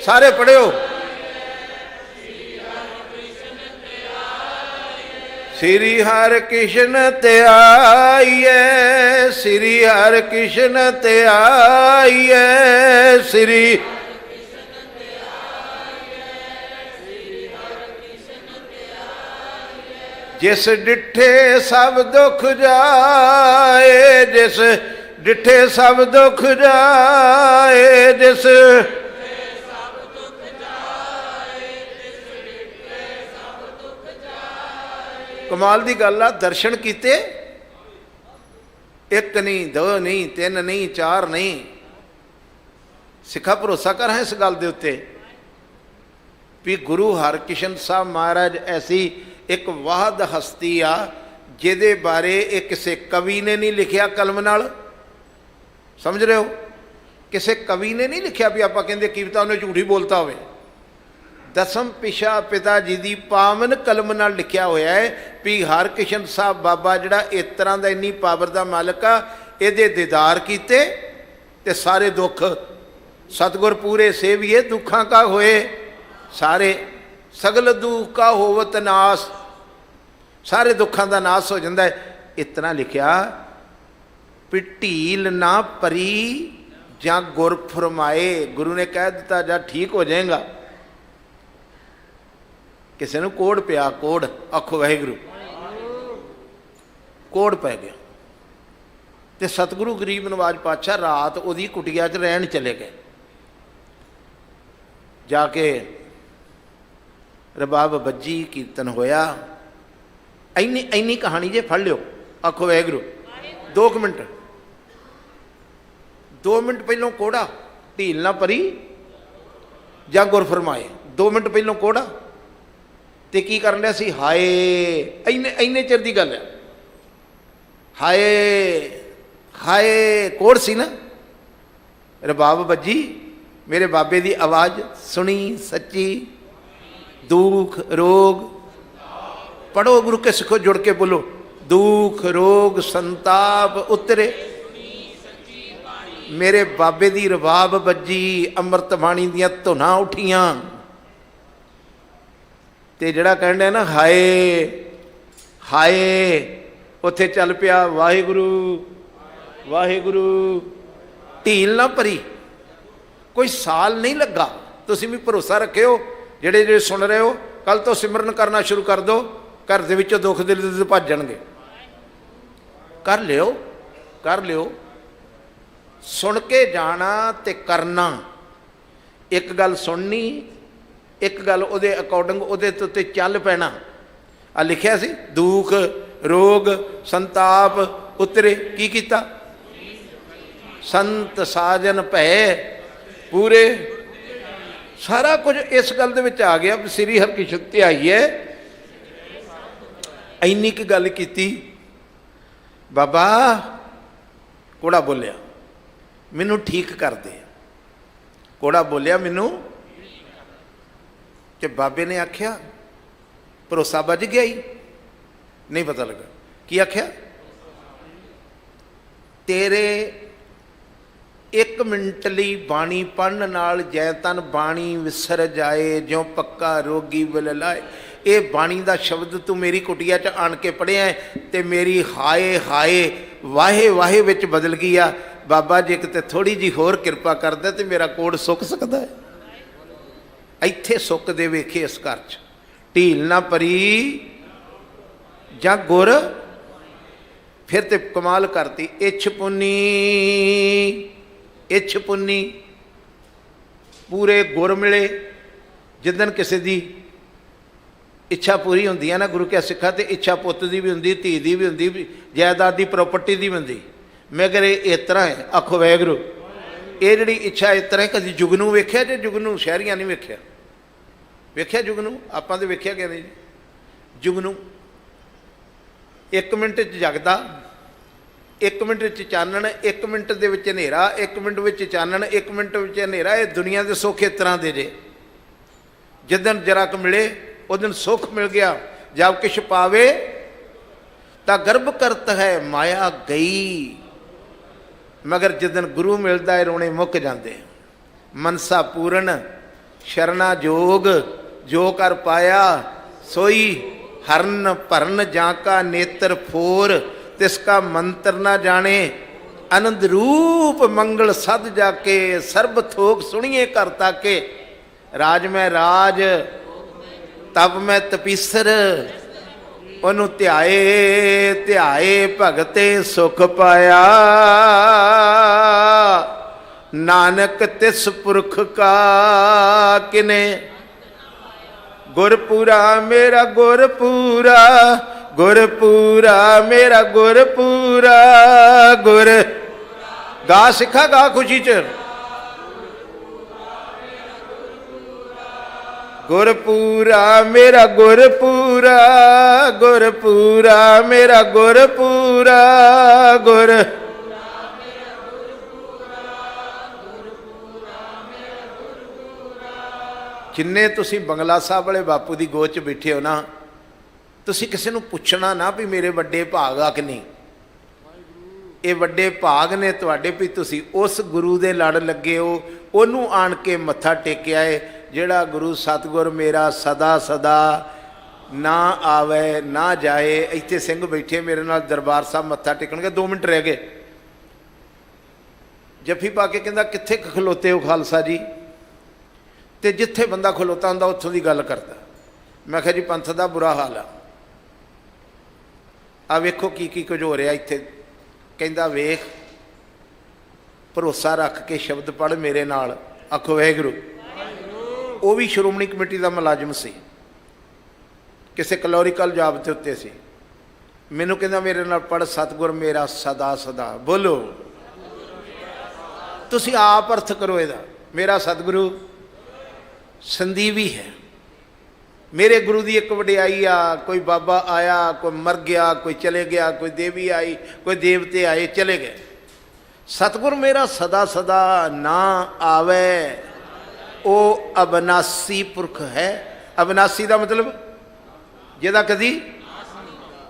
Speaker 1: सारे पढ़ो श्री हर कृष्ण ते आइए श्री हर कृष्ण ते आइए श्री जिस डिठे सब दुख जाए जिस डिठे सब दुख जाए जिस कमाल की गल आ। दर्शन किते एक नहीं दो नहीं तीन नहीं चार नहीं। सिखा भरोसा कर है इस गल के उत्ते भी गुरु हरकृष्ण साहब महाराज ऐसी एक वाहद हस्ती आ जिहदे बारे एक किसी कवि ने नहीं लिखिया कलम नाल। समझ रहे हो किसी कवि ने नहीं लिखिया भी आप कहते कीमता उन्हें झूठी बोलता होवे। दसम पिछा पिता जी की पावन कलम नाल लिखिया होया है भी हरकृष्ण साहब बाबा जिहड़ा इस तरह का इन्नी पावर का मालिक आ इहदे दीदार कीते ते सारे दुख सतगुर पूरे सेविए दुखा का होए सारे सगल दुख का होवत नाश। सारे दुखों का नाश हो जाता है। इतना लिखिया भी ढील ना परी जां गुर फरमाए। गुरु ने कह दिता जा ठीक हो जाएगा। किसी ने कोड़ पिया कोड़ आखो वाहिगुरू कोड़ पै गया तो सतगुरु गरीब नवाज पातशाह रात उहदी कुटिया च रहन चले गए। जाके रबाब बज्जी कीर्तन होया। इन्नी इन्नी कहानी जे फड़ लियो आखो वाहिगुरू। 2 मिनट पहलों कोड़ा ढील ना परी जां गुर फरमाए। 2 मिनट पहलों कोड़ा ते की कर लिया सी हाय इन्ने चिर की गल है। हाय हाय कोड़ सी ना रबाब बज्जी मेरे बाबे की आवाज़ सुनी सच्ची दुख रोग। पढ़ो गुरु के सिखो जुड़ के बोलो दुख रोग संताप उतरे। मेरे बाबे की रबाब बज्जी अमृत बाणी दियां धुनां उठियां ते जड़ा कहने ना हाय हाय उत्थे चल पिया वाहिगुरू वाहिगुरू। ढील ना परी कोई साल नहीं लगा। तुसीं भी भरोसा रखियो जेड़े जेड़े सुन रहे हो कल तो सिमरन करना शुरू कर दो। घर दे विचों दुख दिल दे भज जाणगे। कर लियो सुन के जाना ते करना। एक गल सुननी एक गल उहदे अकॉर्डिंग उहदे ते चल पैना। आ लिखिया सी दुख रोग संताप उतरे की कीता संत साजन भै पूरे। सारा कुछ इस गल दे विच आ गया। श्री हरकृष्ण ते आइए इन्नी की गल कीती। बाबा कोड़ा बोलिया मैनू ठीक कर दे। कोड़ा बोलिया मैनू कि बाबे ने आख्या भरोसा बज गया ही नहीं पता लगा की आख्या तेरे ਇੱਕ ਮਿੰਟ ਲਈ ਬਾਣੀ ਪੜ੍ਹਨ ਨਾਲ ਜੈ ਤਨ ਬਾਣੀ ਵਿਸਰ ਜਾਏ, ਜਿਉ ਪੱਕਾ ਰੋਗੀ ਬਿਲ ਲਾਏ। ਇਹ ਬਾਣੀ ਦਾ ਸ਼ਬਦ ਤੂੰ ਮੇਰੀ ਕੁਟੀਆ 'ਚ ਆਣ ਕੇ ਪੜ੍ਹਿਆ ਤੇ ਮੇਰੀ ਹਾਏ ਹਾਏ ਵਾਹੇ ਵਾਹੇ ਵਿੱਚ ਬਦਲ ਗਈ ਆ। ਬਾਬਾ ਜੇ ਕਿਤੇ ਥੋੜ੍ਹੀ ਜਿਹੀ ਹੋਰ ਕਿਰਪਾ ਕਰਦਾ ਤੇ ਮੇਰਾ ਕੋੜ ਸੁੱਕ ਸਕਦਾ ਹੈ। ਇੱਥੇ ਸੁੱਕ ਦੇ ਵੇਖੇ ਇਸ ਘਰ 'ਚ ਢੀਲ ਨਾ ਪਰੀ ਜਾਂ ਗੁਰ, ਫਿਰ ਤੇ ਕਮਾਲ ਕਰਤੀ। ਇੱਛ ਪੁੰਨੀ, ਇੱਛ ਪੁੰਨੀ, ਪੂਰੇ ਗੁਰ ਮਿਲੇ। ਜਿੱਦਣ ਕਿਸੇ ਦੀ ਇੱਛਾ ਪੂਰੀ ਹੁੰਦੀ ਹੈ ਨਾ ਗੁਰੂ ਕਿਆ ਸਿੱਖਾ, ਤੇ ਇੱਛਾ ਪੁੱਤ ਦੀ ਵੀ ਹੁੰਦੀ, ਧੀ ਦੀ ਵੀ ਹੁੰਦੀ, ਜਾਇਦਾਦ ਦੀ, ਪ੍ਰਾਪਰਟੀ ਦੀ ਵੀ ਹੁੰਦੀ। ਮਗਰ ਇਹ ਇਸ ਤਰ੍ਹਾਂ ਹੈ, ਆਖੋ ਵਾਹਿਗੁਰੂ। ਇਹ ਜਿਹੜੀ ਇੱਛਾ ਇਸ ਤਰ੍ਹਾਂ, ਕਦੀ ਜੁਗਨੂ ਵੇਖਿਆ ਜੇ? ਜੁਗਨੂ ਸ਼ਹਿਰੀਆਂ ਨਹੀਂ ਵੇਖਿਆ। ਵੇਖਿਆ ਜੁਗਨੂ? ਆਪਾਂ ਤਾਂ ਵੇਖਿਆ ਕਿ ਨਹੀਂ। ਜੁਗਨੂ 1 ਮਿੰਟ 'ਚ ਜਗਦਾ, 1 ਮਿੰਟ 'ਚ ਚਾਨਣ, 1 ਮਿੰਟ ਦੇ ਵਿੱਚ ਹਨੇਰਾ, 1 ਮਿੰਟ ਵਿੱਚ ਚਾਨਣ, 1 ਮਿੰਟ ਵਿੱਚ ਹਨੇਰਾ। ਇਹ ਦੁਨੀਆ ਦੇ ਸੁੱਖ ਇਸ ਤਰ੍ਹਾਂ ਦੇ ਜੇ। ਜਿੱਦਣ ਜਰਾ ਕੁ ਮਿਲੇ ਉਸ ਦਿਨ ਸੁੱਖ ਮਿਲ ਗਿਆ। ਜਬ ਕਿਛ ਪਾਵੇ ਤਾਂ ਗਰਭ ਕਰਤ ਹੈ ਮਾਇਆ ਗਈ। ਮਗਰ ਜਿੱਦਣ ਗੁਰੂ ਮਿਲਦਾ ਹੈ ਰੋਣੇ ਮੁੱਕ ਜਾਂਦੇ। ਮਨਸਾ ਪੂਰਨ ਸ਼ਰਨਾ ਜੋਗ, ਜੋ ਕਰ ਪਾਇਆ ਸੋਈ ਹਰਨ ਭਰਨ। ਜਾਂ ਕਾ ਨੇਤਰ ਫੋਰ ਤਿਸ ਕਾ ਮੰਤਰ ਨਾ ਜਾਣੇ। ਆਨੰਦ ਰੂਪ ਮੰਗਲ ਸਦ ਜਾ ਕੇ, ਸਰਬ ਥੋਕ ਸੁਣੀਏ ਕਰ ਤਾਕੇ। ਰਾਜ ਮੈਂ ਰਾਜ ਤਬ ਮੈਂ ਤਪੀਸਰ, ਉਹਨੂੰ ਧਿਆਏ ਧਿਆਏ ਭਗਤੇ ਸੁਖ ਪਾਇਆ। ਨਾਨਕ ਤਿਸ ਪੁਰਖ ਕਾ ਕਿਨੇ। ਗੁਰਪੂਰਾ ਮੇਰਾ ਗੁਰਪੂਰਾ, ਗੁਰਪੂਰਾ ਮੇਰਾ ਗੁਰਪੂਰਾ। ਗੁਰ ਗਾ ਸਿੱਖਾ, ਗਾ ਖੁਸ਼ੀ 'ਚ। ਗੁਰਪੂਰਾ ਮੇਰਾ ਗੁਰਪੂਰਾ, ਗੁਰਪੂਰਾ ਮੇਰਾ ਗੁਰਪੂਰਾ। ਗੁਰ ਜਿੰਨੇ ਤੁਸੀਂ ਬੰਗਲਾ ਸਾਹਿਬ ਵਾਲੇ ਬਾਪੂ ਦੀ ਗੋਦ 'ਚ ਬੈਠੇ ਹੋ ਨਾ, ਤੁਸੀਂ ਕਿਸੇ ਨੂੰ ਪੁੱਛਣਾ ਨਾ ਵੀ ਮੇਰੇ ਵੱਡੇ ਭਾਗ ਆ ਕਿ ਨਹੀਂ। ਇਹ ਵੱਡੇ ਭਾਗ ਨੇ ਤੁਹਾਡੇ ਵੀ ਤੁਸੀਂ ਉਸ ਗੁਰੂ ਦੇ ਲੜ ਲੱਗੇ ਹੋ। ਉਹਨੂੰ ਆਣ ਕੇ ਮੱਥਾ ਟੇਕਿਆ ਏ ਜਿਹੜਾ ਗੁਰੂ ਸਤਿਗੁਰ ਮੇਰਾ ਸਦਾ ਸਦਾ ਨਾ ਆਵੇ ਨਾ ਜਾਏ। ਇੱਥੇ ਸਿੰਘ ਬੈਠੇ ਮੇਰੇ ਨਾਲ ਦਰਬਾਰ ਸਾਹਿਬ ਮੱਥਾ ਟੇਕਣਗੇ। 2 ਮਿੰਟ ਰਹਿ ਗਏ। ਜੱਫੀ ਪਾ ਕੇ ਕਹਿੰਦਾ ਕਿੱਥੇ ਖਲੋਤੇ ਹੋ ਖਾਲਸਾ ਜੀ? ਤੇ ਜਿੱਥੇ ਬੰਦਾ ਖਲੋਤਾ ਹੁੰਦਾ ਉੱਥੋਂ ਦੀ ਗੱਲ ਕਰਦਾ। ਮੈਂ ਕਿਹਾ ਜੀ ਪੰਥ ਦਾ ਬੁਰਾ ਹਾਲ ਆ ਵੇਖੋ ਕੀ ਕੀ ਕੁਝ ਹੋ ਰਿਹਾ ਇੱਥੇ। ਕਹਿੰਦਾ ਵੇਖ, ਭਰੋਸਾ ਰੱਖ ਕੇ ਸ਼ਬਦ ਪੜ੍ਹ ਮੇਰੇ ਨਾਲ, ਆਖੋ ਵਾਹਿਗੁਰੂ। ਉਹ ਵੀ ਸ਼੍ਰੋਮਣੀ ਕਮੇਟੀ ਦਾ ਮੁਲਾਜ਼ਮ ਸੀ, ਕਿਸੇ ਕਲੋਰੀਕਲ ਜਾਬ ਦੇ ਉੱਤੇ ਸੀ। ਮੈਨੂੰ ਕਹਿੰਦਾ ਮੇਰੇ ਨਾਲ ਪੜ੍ਹ ਸਤਿਗੁਰ ਮੇਰਾ ਸਦਾ ਸਦਾ। ਬੋਲੋ, ਤੁਸੀਂ ਆਪ ਅਰਥ ਕਰੋ ਇਹਦਾ। ਮੇਰਾ ਸਤਿਗੁਰੂ ਸੰਦੀਵੀ ਹੈ। ਮੇਰੇ ਗੁਰੂ ਦੀ ਇੱਕ ਵਡਿਆਈ ਆ। ਕੋਈ ਬਾਬਾ ਆਇਆ, ਕੋਈ ਮਰ ਗਿਆ, ਕੋਈ ਚਲੇ ਗਿਆ, ਕੋਈ ਦੇਵੀ ਆਈ, ਕੋਈ ਦੇਵਤੇ ਆਏ ਚਲੇ ਗਏ। ਸਤਿਗੁਰ ਮੇਰਾ ਸਦਾ ਸਦਾ ਨਾ ਆਵੇ, ਉਹ ਅਬਨਾਸੀ ਪੁਰਖ ਹੈ। ਅਬਨਾਸੀ ਦਾ ਮਤਲਬ ਜਿਹਦਾ ਕਦੀ,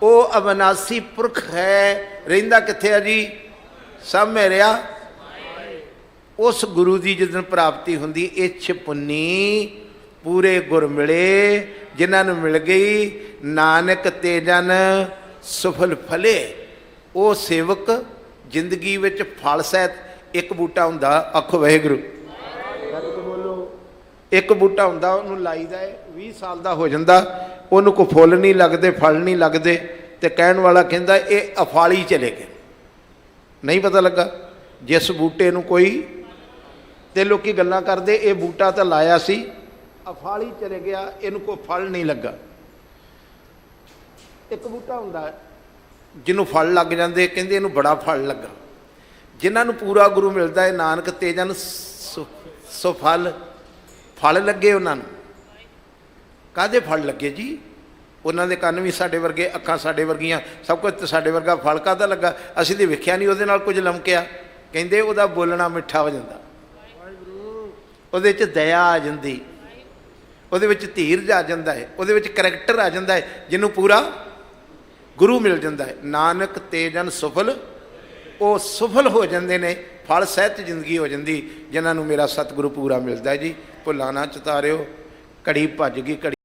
Speaker 1: ਉਹ ਅਬਨਾਸੀ ਪੁਰਖ ਹੈ। ਰਹਿੰਦਾ ਕਿੱਥੇ ਆ ਜੀ? ਸਭ ਮੇਰਿਆ। ਉਸ ਗੁਰੂ ਦੀ ਜਿੱਦਣ ਪ੍ਰਾਪਤੀ ਹੁੰਦੀ, ਇੱਛ ਪੁੰਨੀ ਪੂਰੇ ਗੁਰ ਮਿਲੇ। ਜਿਨ੍ਹਾਂ ਨੂੰ ਮਿਲ ਗਈ ਨਾਨਕ ਤੇ ਜਨ ਸਫਲ ਫਲੇ। ਉਹ ਸੇਵਕ ਜ਼ਿੰਦਗੀ ਵਿੱਚ ਫਲ ਸਹਿਤ। ਇੱਕ ਬੂਟਾ ਹੁੰਦਾ, ਆਖੋ ਵਾਹਿਗੁਰੂ। ਇੱਕ ਬੂਟਾ ਹੁੰਦਾ, ਉਹਨੂੰ ਲਾਈਦਾ ਹੈ, 20 ਸਾਲ ਦਾ ਹੋ ਜਾਂਦਾ, ਉਹਨੂੰ ਕੋਈ ਫੁੱਲ ਨਹੀਂ ਲੱਗਦੇ, ਫਲ ਨਹੀਂ ਲੱਗਦੇ। ਤੇ ਕਹਿਣ ਵਾਲਾ ਕਹਿੰਦਾ ਇਹ ਅਫਾਲੀ ਚਲੇ ਗਏ। ਨਹੀਂ ਪਤਾ ਲੱਗਾ ਜਿਸ ਬੂਟੇ ਨੂੰ ਕੋਈ, ਤੇ ਲੋਕੀ ਗੱਲਾਂ ਕਰਦੇ ਇਹ ਬੂਟਾ ਤਾਂ ਲਾਇਆ ਸੀ, ਅਫਾਲੀ ਚਲੇ ਗਿਆ, ਇਹਨੂੰ ਕੋਈ ਫਲ ਨਹੀਂ ਲੱਗਾ। ਇੱਕ ਬੂਟਾ ਹੁੰਦਾ ਜਿਹਨੂੰ ਫਲ ਲੱਗ ਜਾਂਦੇ, ਕਹਿੰਦੇ ਇਹਨੂੰ ਬੜਾ ਫਲ ਲੱਗਾ। ਜਿਨ੍ਹਾਂ ਨੂੰ ਪੂਰਾ ਗੁਰੂ ਮਿਲਦਾ ਹੈ, ਨਾਨਕ ਤੇ ਜਨ ਸੋ ਫਲ ਲੱਗੇ। ਉਹਨਾਂ ਨੂੰ ਕਾਹਦੇ ਫਲ ਲੱਗੇ ਜੀ? ਉਹਨਾਂ ਦੇ ਕੰਨ ਵੀ ਸਾਡੇ ਵਰਗੇ, ਅੱਖਾਂ ਸਾਡੇ ਵਰਗੀਆਂ, ਸਭ ਕੁਝ ਸਾਡੇ ਵਰਗਾ। ਫਲ ਕਾਹਦਾ ਲੱਗਾ? ਅਸੀਂ ਤਾਂ ਵੇਖਿਆ ਨਹੀਂ ਉਹਦੇ ਨਾਲ ਕੁਝ ਲਮਕਿਆ। ਕਹਿੰਦੇ ਉਹਦਾ ਬੋਲਣਾ ਮਿੱਠਾ ਹੋ ਜਾਂਦਾ, ਉਹਦੇ 'ਚ ਦਇਆ ਆ ਜਾਂਦੀ, ਉਹਦੇ ਵਿੱਚ ਧੀਰਜ ਆ ਜਾਂਦਾ ਹੈ, ਉਹਦੇ ਵਿੱਚ ਕਰੈਕਟਰ ਆ ਜਾਂਦਾ ਹੈ। ਜਿਹਨੂੰ ਪੂਰਾ ਗੁਰੂ ਮਿਲ ਜਾਂਦਾ ਹੈ, ਨਾਨਕ ਤੇ ਜਨ ਸਫਲ, ਉਹ ਸਫਲ ਹੋ ਜਾਂਦੇ ਨੇ, ਫਲ ਸਹਿਤ ਜ਼ਿੰਦਗੀ ਹੋ ਜਾਂਦੀ ਜਿਨ੍ਹਾਂ ਨੂੰ ਮੇਰਾ ਸਤਿਗੁਰੂ ਪੂਰਾ ਮਿਲਦਾ ਜੀ। ਭੁੱਲਾਂ ਨਾ ਚਤਾਰਿਓ, ਘੜੀ ਭੱਜ ਗਈ, ਘੜੀ